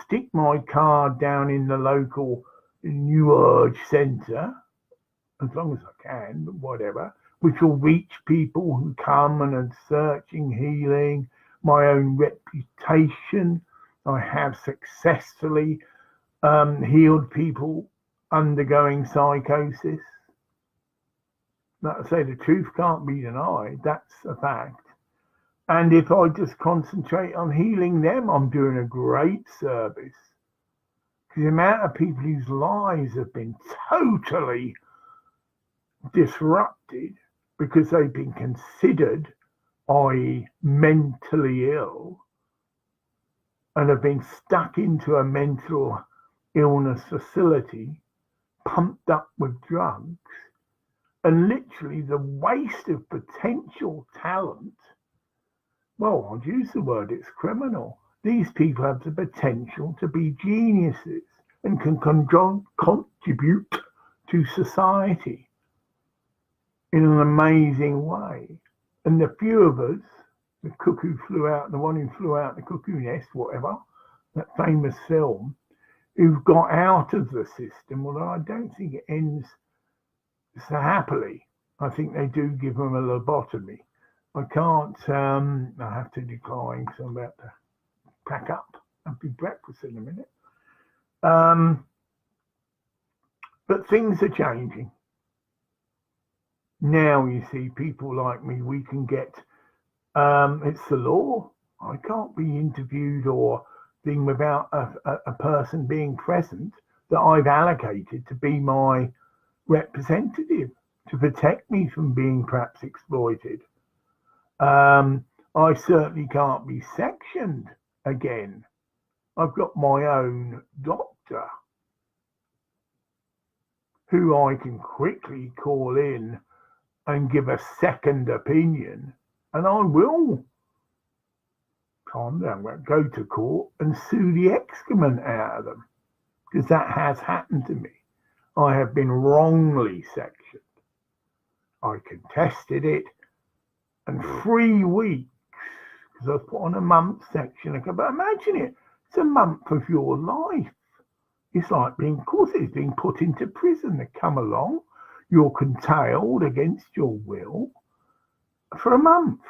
stick my card down in the local New Urge Centre, as long as I can, but whatever, which will reach people who come and are searching healing. My own reputation. I have successfully healed people undergoing psychosis. Like I say, the truth can't be denied. That's a fact. And if I just concentrate on healing them, I'm doing a great service. Because the amount of people whose lives have been totally disrupted because they've been considered, i.e., mentally ill, and have been stuck into a mental illness facility, pumped up with drugs, and literally the waste of potential talent. Well, I'll use the word, it's criminal. These people have the potential to be geniuses and can contribute to society in an amazing way. And the few of us, the one who flew out the cuckoo nest, whatever, that famous film, who've got out of the system, although I don't think it ends so happily. I think they do give them a lobotomy. I can't, I have to decline because I'm about to pack up and be breakfast in a minute. But things are changing. Now, you see, people like me, we can get, it's the law. I can't be interviewed or thing without a person being present that I've allocated to be my representative, to protect me from being perhaps exploited. I certainly can't be sectioned again. I've got my own doctor who I can quickly call in and give a second opinion, and I will calm down, go to court and sue the excrement out of them, because that has happened to me. I have been wrongly sectioned. I contested it, and 3 weeks, because I was put on a month section. But imagine it, it's a month of your life. It's like being put into prison. They come along, you're curtailed against your will for a month.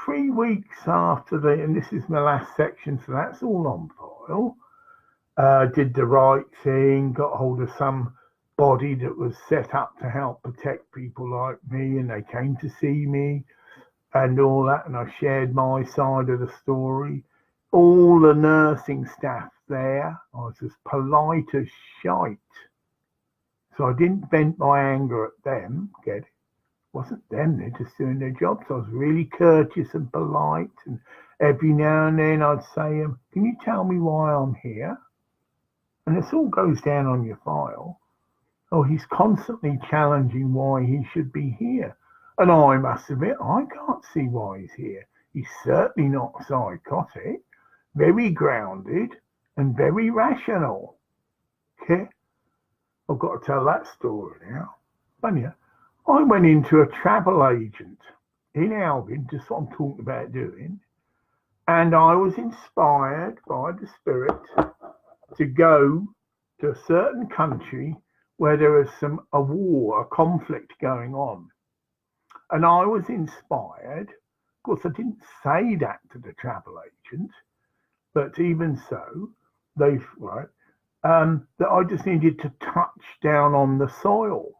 3 weeks after and this is my last section, so that's all on file. Did the right thing, got hold of some body that was set up to help protect people like me, and they came to see me. and all that, and I shared my side of the story. All the nursing staff there, I was as polite as shite. So I didn't vent my anger at them, get it? Wasn't them, they're just doing their jobs. I was really courteous and polite, and every now and then I'd say, can you tell me why I'm here? And this all goes down on your file. Oh, he's constantly challenging why he should be here. And I must admit, I can't see why he's here. He's certainly not psychotic, very grounded and very rational. Okay? I've got to tell that story now. Funny, I went into a travel agent in Albion, just what I'm talking about doing, and I was inspired by the spirit to go to a certain country where there was a war, a conflict going on. And I was inspired, of course I didn't say that to the travel agent, but even so, that I just needed to touch down on the soil.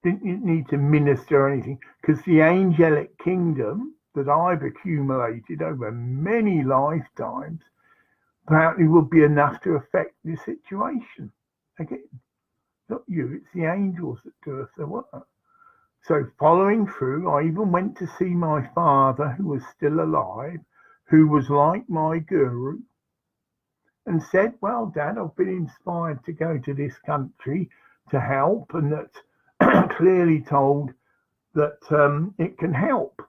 Didn't need to minister or anything, because the angelic kingdom that I've accumulated over many lifetimes apparently would be enough to affect the situation. Again, not you, it's the angels that do us the work. So following through, I even went to see my father, who was still alive, who was like my guru, and said, well, Dad, I've been inspired to go to this country to help, and that clearly told that it can help.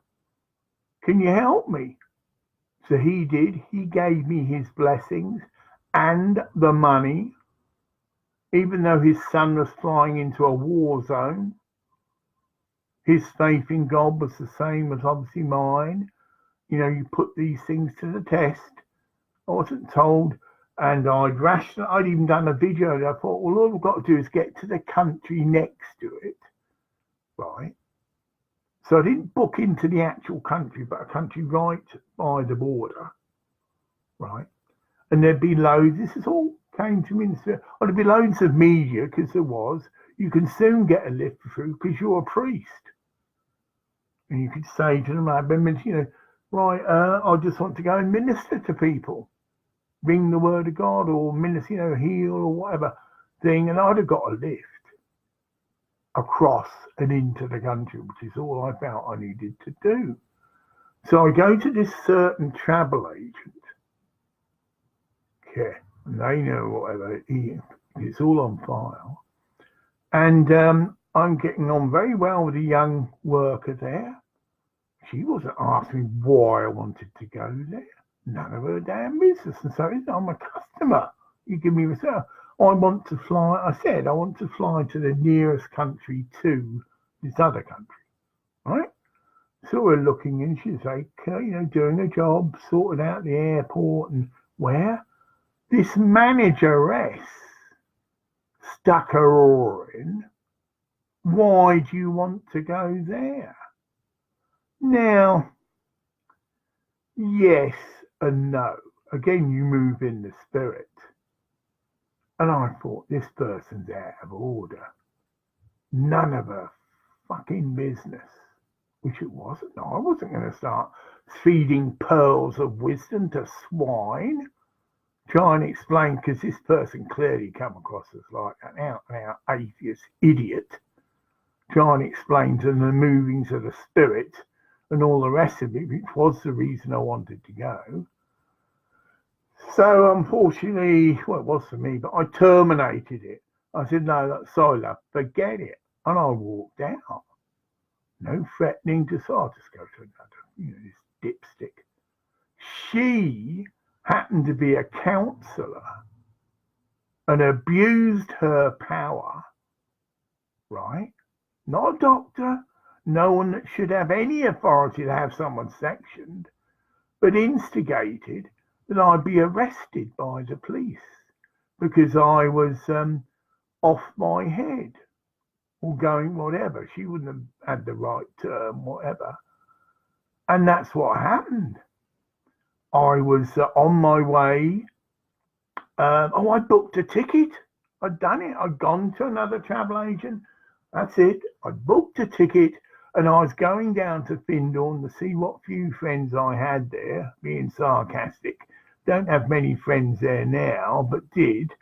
Can you help me? So he did. He gave me his blessings and the money, even though his son was flying into a war zone. His faith in God was the same as obviously mine. You know, you put these things to the test. I wasn't told, and I'd even done a video, and I thought, well, all I've got to do is get to the country next to it, right? So I didn't book into the actual country, but a country right by the border, right? And there'd be loads, this is all came to me, there'd be loads of media, because there was. You can soon get a lift through because you're a priest. And you could say to them, right, I just want to go and minister to people. Bring the word of God, or minister, heal, or whatever thing. And I'd have got a lift across and into the country, which is all I felt I needed to do. So I go to this certain travel agent. Okay, and they know whatever, it's all on file. And I'm getting on very well with a young worker there. She wasn't asking me why I wanted to go there. None of her damn business. And so I'm a customer. You give me reserve. I want to fly. I said I want to fly to the nearest country to this other country, right? So we're looking, and she's like, doing a job, sorting out the airport, and where this manageress stuck her oar in. Why do you want to go there? Now, yes and no. Again, you move in the spirit. And I thought, this person's out of order. None of her fucking business. Which it wasn't. No, I wasn't going to start feeding pearls of wisdom to swine. Try and explain, because this person clearly come across as like an out-and-out atheist idiot. Try and explain to them the movings of the spirit and all the rest of it, which was the reason I wanted to go. So unfortunately, well, it was for me, but I terminated it. I said, no, that's sorry, love, forget it. And I walked out. No threatening to I'll just go to another, this dipstick. She happened to be a counsellor and abused her power, right? Not a doctor, no one that should have any authority to have someone sectioned, but instigated that I be arrested by the police because I was off my head or going whatever. She wouldn't have had the right term, whatever. And that's what happened. I was on my way. I booked a ticket. I'd done it. I'd gone to another travel agent. That's it. I booked a ticket. And I was going down to Pendulum to see what few friends I had there, being sarcastic. Don't have many friends there now, but did.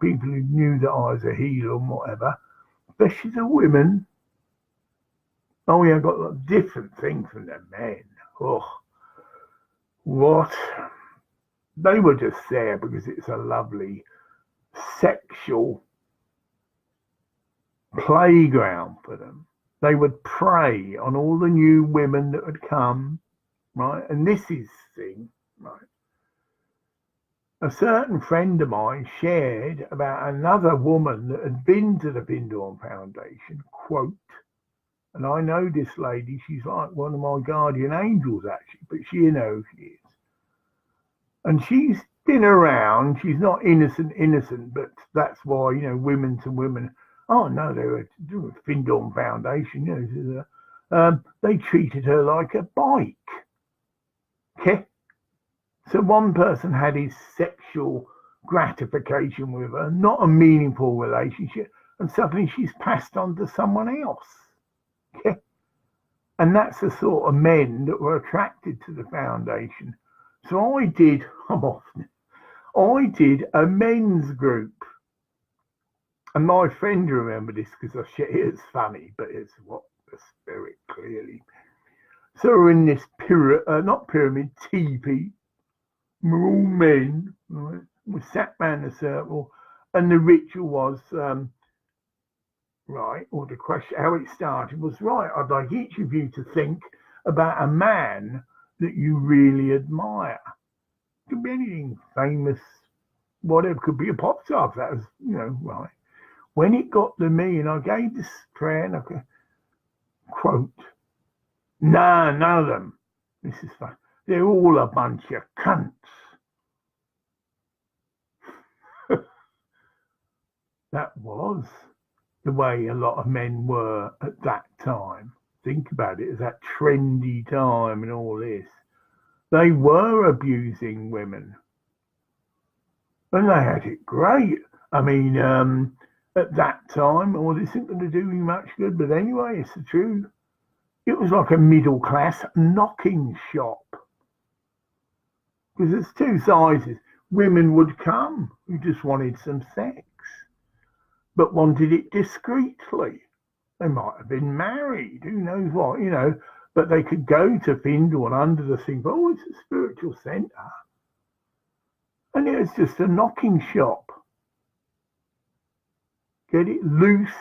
People who knew that I was a healer and whatever. Especially the women. Oh, yeah, I got a different thing from the men. Oh, what? They were just there because it's a lovely sexual playground for them. They would prey on all the new women that would come, right? And this is the thing, right? A certain friend of mine shared about another woman that had been to the Pendulum Foundation, quote, and I know this lady, she's like one of my guardian angels actually, but she knows she is. And she's been around, she's not innocent, but that's why, women to women, oh no, they were doing Pendulum Foundation, they treated her like a bike. Okay? So one person had his sexual gratification with her, not a meaningful relationship, and suddenly she's passed on to someone else. Okay? And that's the sort of men that were attracted to the foundation. So I did a men's group. And my friend remembered this because it's funny, but it's what the spirit clearly. So we're in this not pyramid, teepee. We're all men, right? We sat round the circle, and the ritual was, right, or the question, how it started was, right, I'd like each of you to think about a man that you really admire. It could be anything famous, whatever, could be a pop star, if that was, right. When it got to me, and I gave this prayer, and I could, quote, none of them, this is fun, they're all a bunch of cunts. That was the way a lot of men were at that time. Think about it, as that trendy time and all this. They were abusing women. And they had it great. I mean, at that time, this isn't going to do me much good, but anyway, it's the truth. It was like a middle class knocking shop. Because there's two sizes. Women would come who just wanted some sex, but wanted it discreetly. They might have been married, who knows what, but they could go to Pendulum under the thing, oh, it's a spiritual centre. And it was just a knocking shop. Get it loose,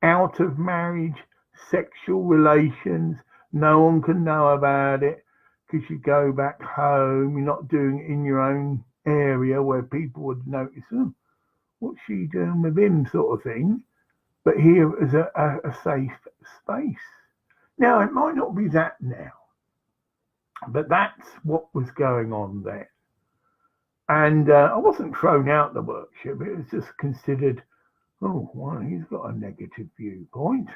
out of marriage, sexual relations. No one can know about it because you go back home. You're not doing it in your own area where people would notice, what's she doing with him, sort of thing. But here is a safe space. Now, it might not be that now, but that's what was going on there. And I wasn't thrown out the workshop. It was just considered, oh, well, he's got a negative viewpoint.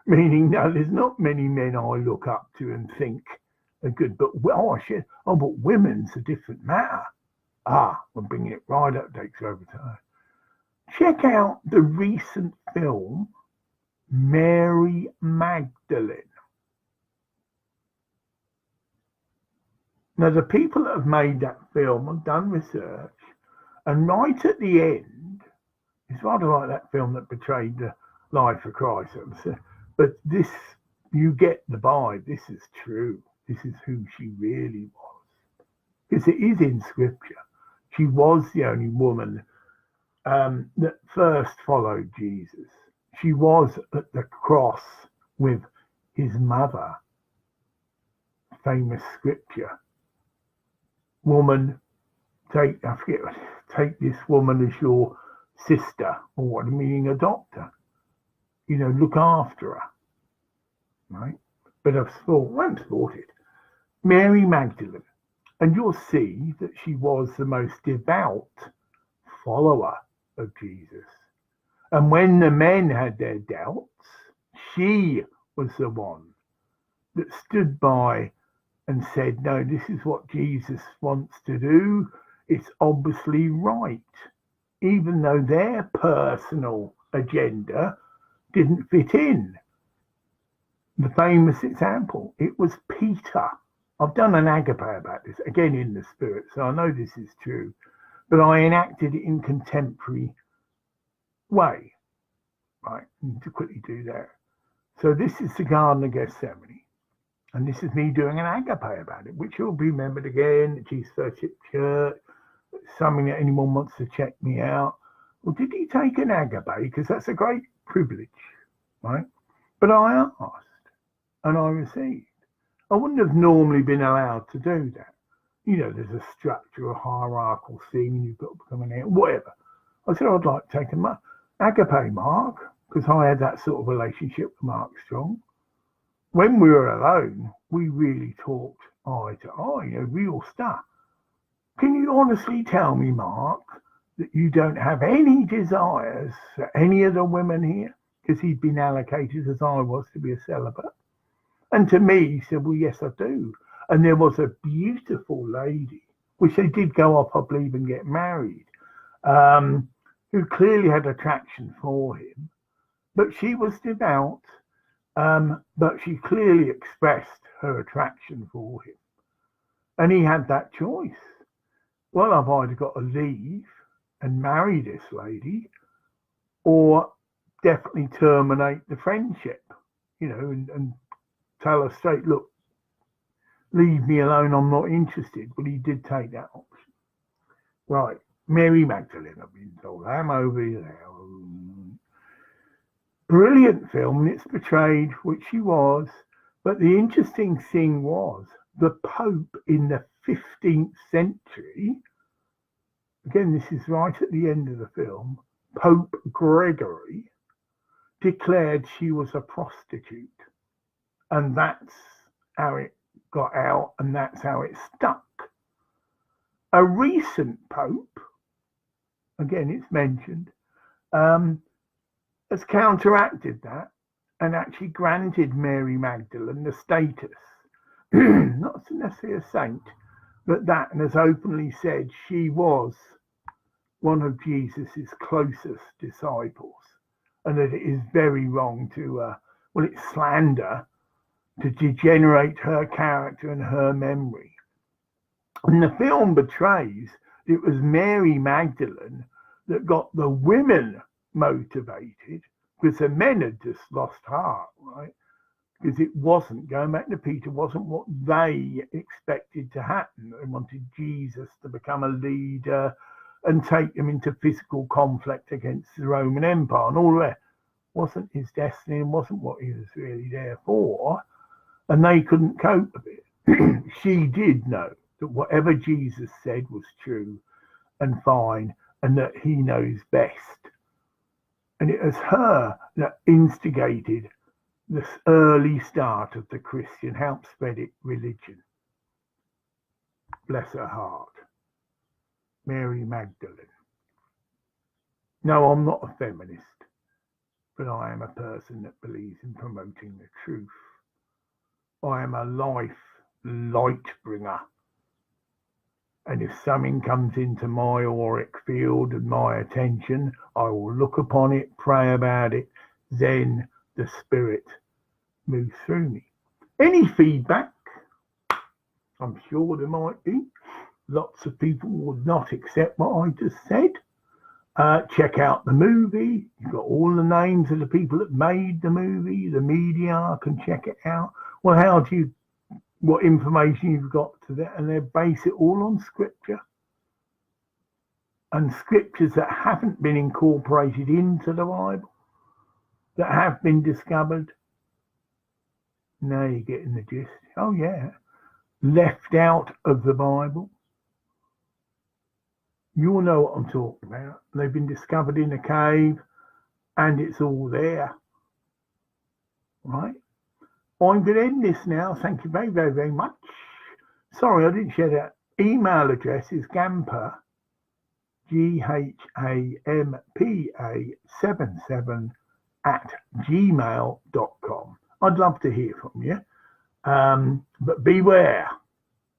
Meaning, no, there's not many men I look up to and think are good. But, but women's a different matter. We're bringing it right up, takes over time. Check out the recent film, Mary Magdalene. Now, the people that have made that film have done research, and right at the end, it's rather like that film that portrayed the life of Christ. But this, you get the vibe. This is true. This is who she really was. Because it is in Scripture. She was the only woman that first followed Jesus. She was at the cross with his mother. Famous scripture. Woman, take this woman as your sister, or what, meaning a doctor. Look after her. Right? But I've thought it. Mary Magdalene. And you'll see that she was the most devout follower of Jesus. And when the men had their doubts, she was the one that stood by and said, no, this is what Jesus wants to do. It's obviously right. Even though their personal agenda didn't fit in. the famous example. It was Peter. I've done an agape about this, again in the spirit, so I know this is true, but I enacted it in contemporary way. Right, I need to quickly do that. So this is the Garden of Gethsemane, and this is me doing an agape about it, which will be remembered again at Jesus Fellowship Church. Something that anyone wants to check me out. Well, did he take an agape? Because that's a great privilege, right? But I asked, and I received. I wouldn't have normally been allowed to do that. You know, there's a structure, a hierarchical thing, you've got to become an aunt, whatever. I said, I'd like to take an agape, Mark, because I had that sort of relationship with Mark Strong. When we were alone, we really talked eye to eye, you know, real stuff. Can you honestly tell me, Mark, that you don't have any desires for any of the women here? Because he'd been allocated, as I was, to be a celibate. And to me, he said, well, yes, I do. And there was a beautiful lady, which they did go off, I believe, and get married, who clearly had attraction for him. But she was devout, but she clearly expressed her attraction for him. And he had that choice. Well, I've either got to leave and marry this lady or definitely terminate the friendship, you know, and tell her straight, look, leave me alone, I'm not interested. But he did take that option. Right, Mary Magdalene, I've been told. I'm over there. Brilliant film, and it's portrayed, which she was. But the interesting thing was, the Pope in the 15th century, again, this is right at the end of the film, Pope Gregory declared she was a prostitute. And that's how it got out, and that's how it stuck. A recent Pope, again, it's mentioned, has counteracted that and actually granted Mary Magdalene the status, not necessarily a saint, but that, and has openly said she was one of Jesus's closest disciples, and that it is very wrong to, it's slander to degenerate her character and her memory. And the film betrays it was Mary Magdalene that got the women motivated, because the men had just lost heart, right? Because it wasn't, going back to Peter, wasn't what they expected to happen. They wanted Jesus to become a leader and take them into physical conflict against the Roman Empire, and all that wasn't his destiny and wasn't what he was really there for, and they couldn't cope with it. She did know that whatever Jesus said was true and fine, and that he knows best. And it was her that instigated this early start of the Christian, helped spread it religion. Bless her heart. Mary Magdalene. No, I'm not a feminist, but I am a person that believes in promoting the truth. I am a light bringer. And if something comes into my auric field and my attention, I will look upon it, pray about it, then the Spirit moves through me. Any feedback? I'm sure there might be. Lots of people would not accept what I just said. Check out the movie. You've got all the names of the people that made the movie. The media can check it out. Well, what information you've got to that, and they base it all on scripture. And scriptures that haven't been incorporated into the Bible, that have been discovered. Now you're getting the gist. Oh yeah. Left out of the Bible. You'll know what I'm talking about. They've been discovered in a cave, and it's all there. Right? I'm going to end this now. Thank you very, very, very much. Sorry, I didn't share that. Email address is Gampa, GHAMPA77 @gmail.com. I'd love to hear from you. But beware.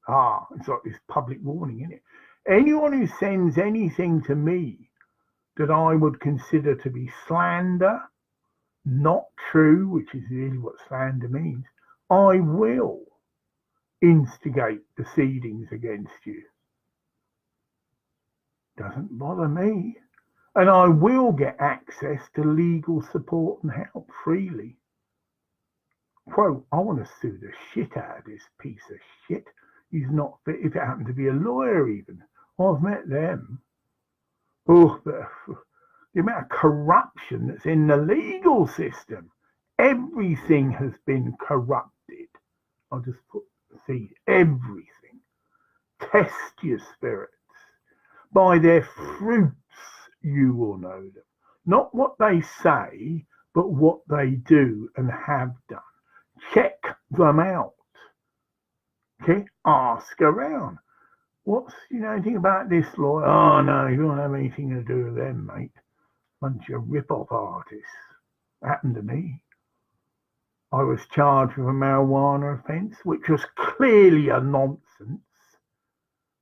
It's like this public warning, isn't it? Anyone who sends anything to me that I would consider to be slander, not true, which is really what slander means, I will instigate proceedings against you. Doesn't bother me. And I will get access to legal support and help freely. Quote, I want to sue the shit out of this piece of shit. He's not fit, if it happened to be a lawyer even. I've met them. Oh, the amount of corruption that's in the legal system. Everything has been corrupted. I'll just see everything. Test your spirits. By their fruits you will know them. Not what they say, but what they do and have done. Check them out. Okay? Ask around. What's, anything about this lawyer? Oh, no, you don't have anything to do with them, mate. Bunch of rip-off artists. Happened to me. I was charged with a marijuana offence, which was clearly a nonsense,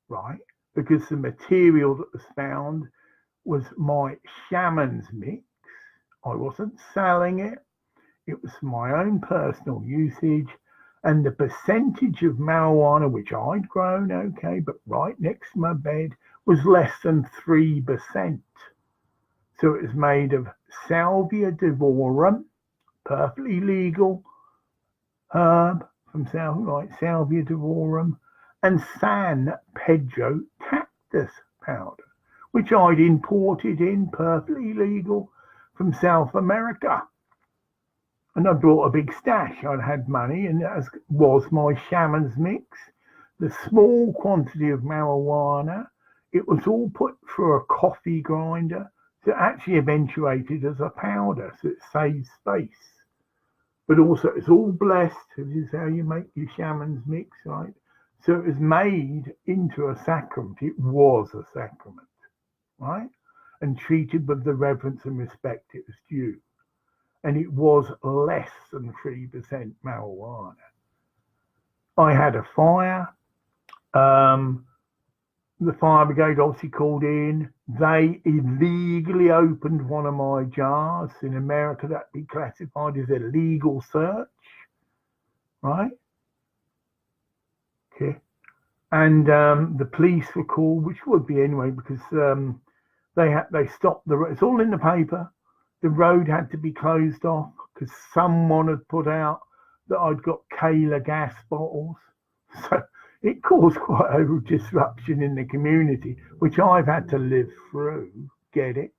right? Because the material that was found was my shaman's mix. I wasn't selling it. It was my own personal usage. And the percentage of marijuana, which I'd grown, okay, but right next to my bed, was less than 3%. So it was made of Salvia divorum, perfectly legal herb from Salvia divorum, and San Pedro cactus powder, which I'd imported in, perfectly legal, from South America. And I brought a big stash. I'd had money, and that was my shaman's mix. The small quantity of marijuana, it was all put through a coffee grinder, so it actually eventuated as a powder, so it saves space. But also, it's all blessed. This is how you make your shaman's mix, right? So it was made into a sacrament. It was a sacrament, right? And treated with the reverence and respect it was due. And it was less than 3% marijuana. I had a fire. The fire brigade obviously called in. They illegally opened one of my jars. In America, that'd be classified as a legal search, right? Okay. And the police were called, which would be anyway, because they stopped it's all in the paper. The road had to be closed off because someone had put out that I'd got Kayla gas bottles. So it caused quite a disruption in the community, which I've had to live through, get it?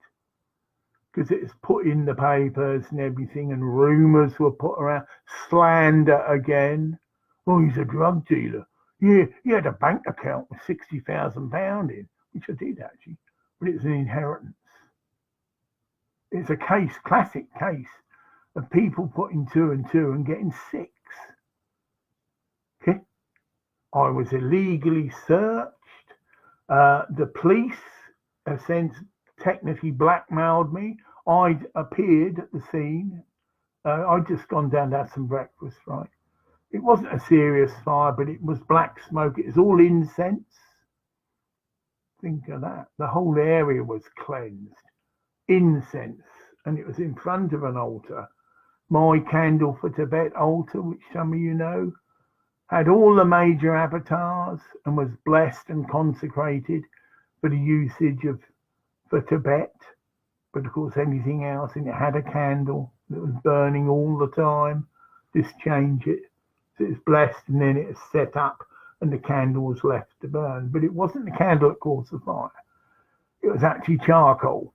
Because it's put in the papers and everything, and rumours were put around. Slander again. Oh, he's a drug dealer. Yeah, he had a bank account with £60,000 in, which I did actually, but it was an inheritance. It's a classic case of people putting 2 and 2 and getting 6. Okay. I was illegally searched. The police have since technically blackmailed me. I'd appeared at the scene. I'd just gone down to have some breakfast, right? It wasn't a serious fire, but it was black smoke. It was all incense. Think of that. The whole area was cleansed. Incense, and it was in front of an altar. My Candle for Tibet altar, which some of you know, had all the major avatars and was blessed and consecrated for the usage for Tibet. But of course, anything else, and it had a candle that was burning all the time. Just change it. So it's blessed, and then it's set up, and the candle was left to burn. But it wasn't the candle that caused the fire. It was actually charcoal,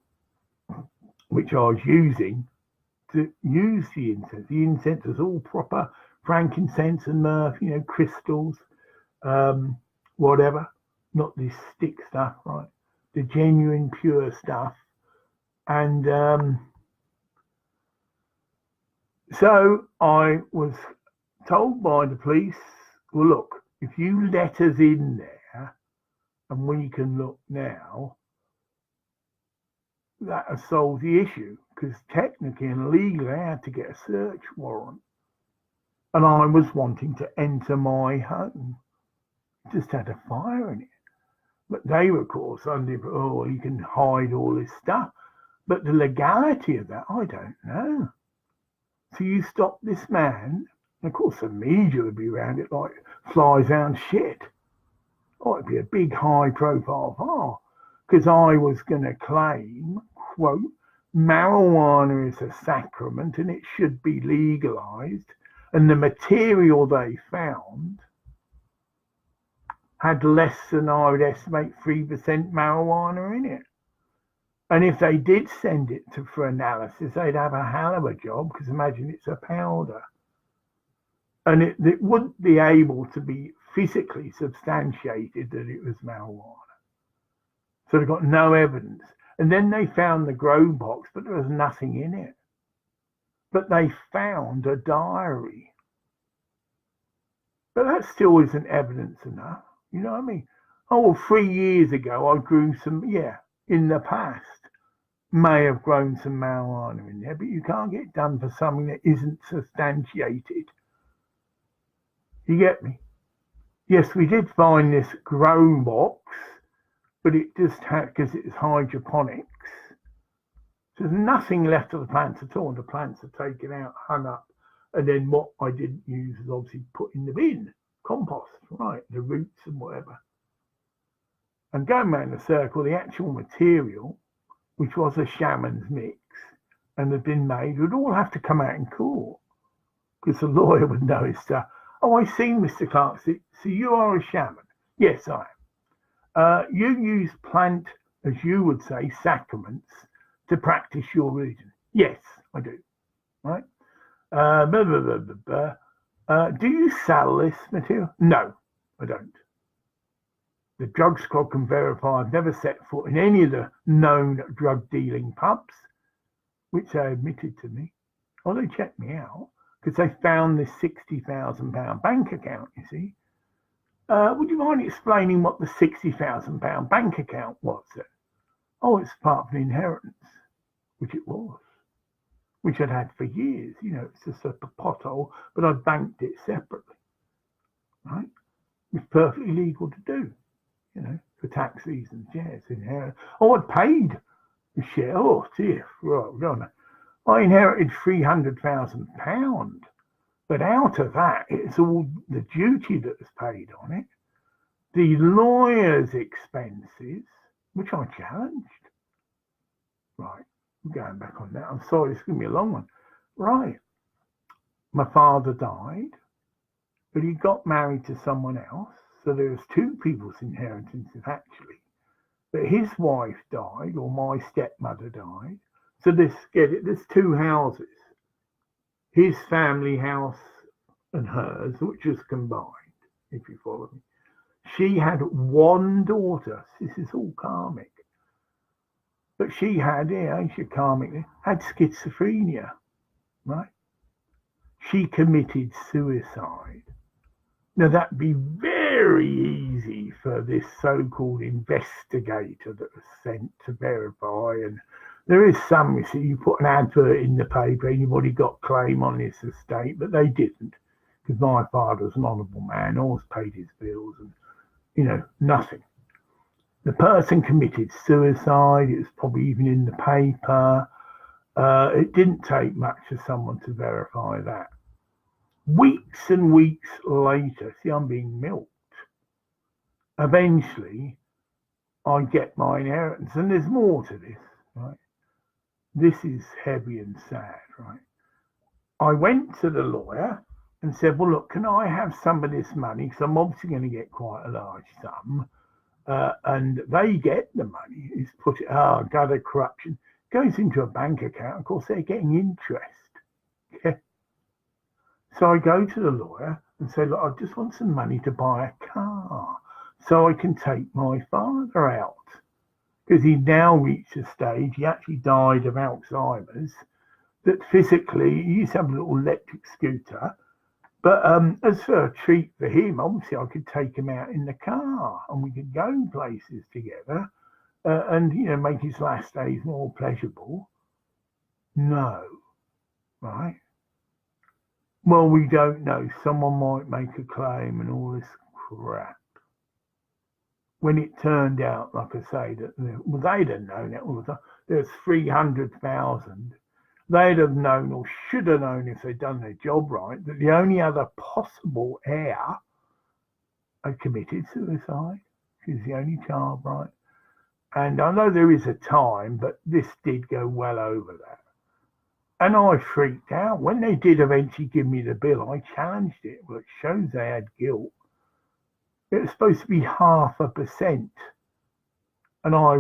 which I was using to use the incense. The incense was all proper frankincense and myrrh, crystals, whatever, not this stick stuff, right? The genuine, pure stuff. And so I was told by the police, well, look, if you let us in there and we can look now, that has solved the issue, because technically and legally I had to get a search warrant, and I was wanting to enter my home. It just had a fire in it, but they were, of course, under you can hide all this stuff, but the legality of that I don't know. So you stop this man, and of course the media would be around it like flies around shit. Oh, it'd be a big high profile file. Because I was going to claim, quote, marijuana is a sacrament and it should be legalized. And the material they found had less than, I would estimate, 3% marijuana in it. And if they did send it for analysis, they'd have a hell of a job, because imagine it's a powder. And it wouldn't be able to be physically substantiated that it was marijuana. So they got no evidence. And then they found the grow box, but there was nothing in it. But they found a diary. But that still isn't evidence enough. You know what I mean? Oh, well, 3 years ago, I grew some, in the past, may have grown some marijuana in there, but you can't get done for something that isn't substantiated. You get me? Yes, we did find this grow box, but it just had, because it's hydroponics, there's nothing left of the plants at all. The plants are taken out, hung up, and then what I didn't use is obviously put in the bin, compost, right, the roots and whatever. And going around the circle, the actual material, which was a shaman's mix and had been made, would all have to come out in court, because the lawyer would know his stuff. Oh, I see, Mr. Clark. So you are a shaman? Yes, I am. You use plant, as you would say, sacraments to practice your religion? Yes, I do. Right? Blah, blah, blah, blah, blah. Do you sell this material? No, I don't. The drug squad can verify I've never set foot in any of the known drug dealing pubs, which they admitted to me. Oh, they checked me out because they found this £60,000 bank account, you see. Would you mind explaining what the £60,000 bank account was then? Oh, it's part of an inheritance, which it was, which I'd had for years. You know, it's just a pothole, but I banked it separately, right? It's perfectly legal to do, you know, for tax reasons. Yeah, it's inheritance. Oh, I paid the share. Oh, dear. Right, I inherited £300,000. But out of that, it's all the duty that was paid on it, the lawyer's expenses, which I challenged. Right, I'm going back on that. I'm sorry, it's going to be a long one. Right, my father died, but he got married to someone else. So there was two people's inheritances, actually. But his wife died, or my stepmother died. So there's two houses. His family house and hers, which was combined, if you follow me. She had one daughter. This is all karmic. But she had, had schizophrenia, right? She committed suicide. Now, that'd be very easy for this so-called investigator that was sent to verify. And there is some, you see, you put an advert in the paper, anybody got claim on this estate, but they didn't, because my father was an honourable man, always paid his bills, and, you know, nothing. The person committed suicide. It was probably even in the paper. It didn't take much for someone to verify that. Weeks and weeks later, see, I'm being milked. Eventually, I get my inheritance, and there's more to this, right? This is heavy and sad, right? I went to the lawyer and said, well, look, can I have some of this money? Because I'm obviously going to get quite a large sum. And they get the money. It's put it, gutter corruption. Goes into a bank account. Of course, they're getting interest. Yeah. So I go to the lawyer and say, look, I just want some money to buy a car so I can take my father out. Because he now reached a stage, he actually died of Alzheimer's, that physically, he used to have a little electric scooter. But as for a treat for him, obviously I could take him out in the car and we could go places together and, you know, make his last days more pleasurable. No, right? Well, we don't know. Someone might make a claim and all this crap. When it turned out, like I say, that they'd have known it all the time. There's 300,000 they'd have known, or should have known if they'd done their job right, that the only other possible heir had committed suicide. She's the only child, right? And I know there is a time, but this did go well over that. And I freaked out. When they did eventually give me the bill, I challenged it. Well, it shows they had guilt. It was supposed to be 0.5%. And I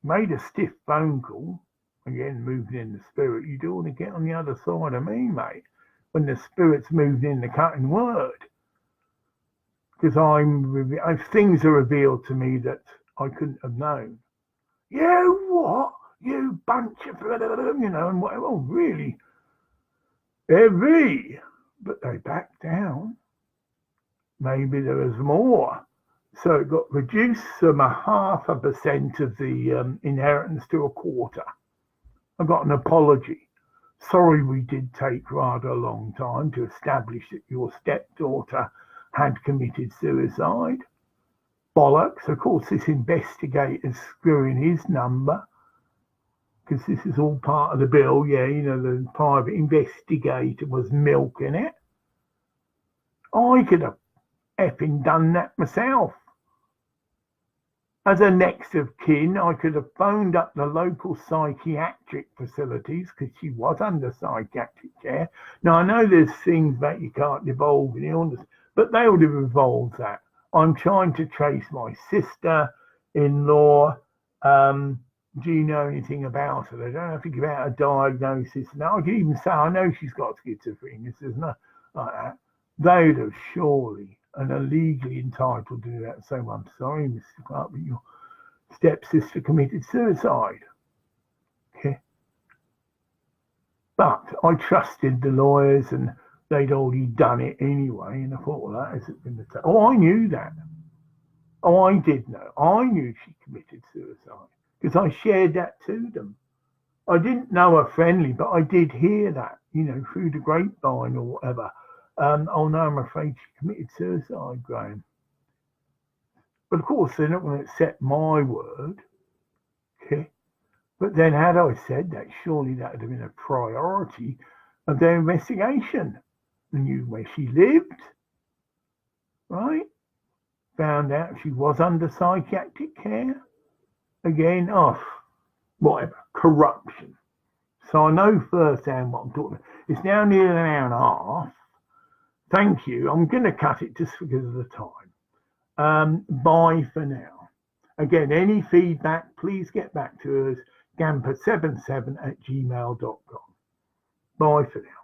made a stiff phone call. Again, moving in the spirit. You do want to get on the other side of me, mate, when the spirit's moved in the cutting word. Because things are revealed to me that I couldn't have known. You what? You bunch of, and whatever. Oh, really? Heavy. But they backed down. Maybe there was more. So it got reduced from 0.5% of the inheritance to 1/4. I got an apology. Sorry, we did take rather a long time to establish that your stepdaughter had committed suicide. Bollocks. Of course, this investigator's screwing his number, because this is all part of the bill. Yeah, the private investigator was milking it. I could have effing done that myself. As a next of kin, I could have phoned up the local psychiatric facilities, because she was under psychiatric care. Now, I know there's things that you can't divulge in illness, but they would have involved that. I'm trying to trace my sister-in-law. Do you know anything about her? They don't have to give out a diagnosis. Now, I can even say, I know she's got schizophrenia. There's nothing like that. They would have surely and are legally entitled to do that. So I'm sorry, Mr. Clark, but your stepsister committed suicide. Okay. But I trusted the lawyers, and they'd already done it anyway. And I thought, well, that hasn't been the case. Oh, I knew that. Oh, I did know. I knew she committed suicide because I shared that to them. I didn't know her friendly, but I did hear that, through the grapevine or whatever. Oh no, I'm afraid she committed suicide, Graham. But of course, they're not going to accept my word. Okay. But then, had I said that, surely that would have been a priority of their investigation. They knew where she lived, right? Found out she was under psychiatric care. Again, whatever, corruption. So I know firsthand what I'm talking about. It's now nearly an hour and a half. Thank you. I'm going to cut it just because of the time. Bye for now. Again, any feedback, please get back to us, gamper77@gmail.com. Bye for now.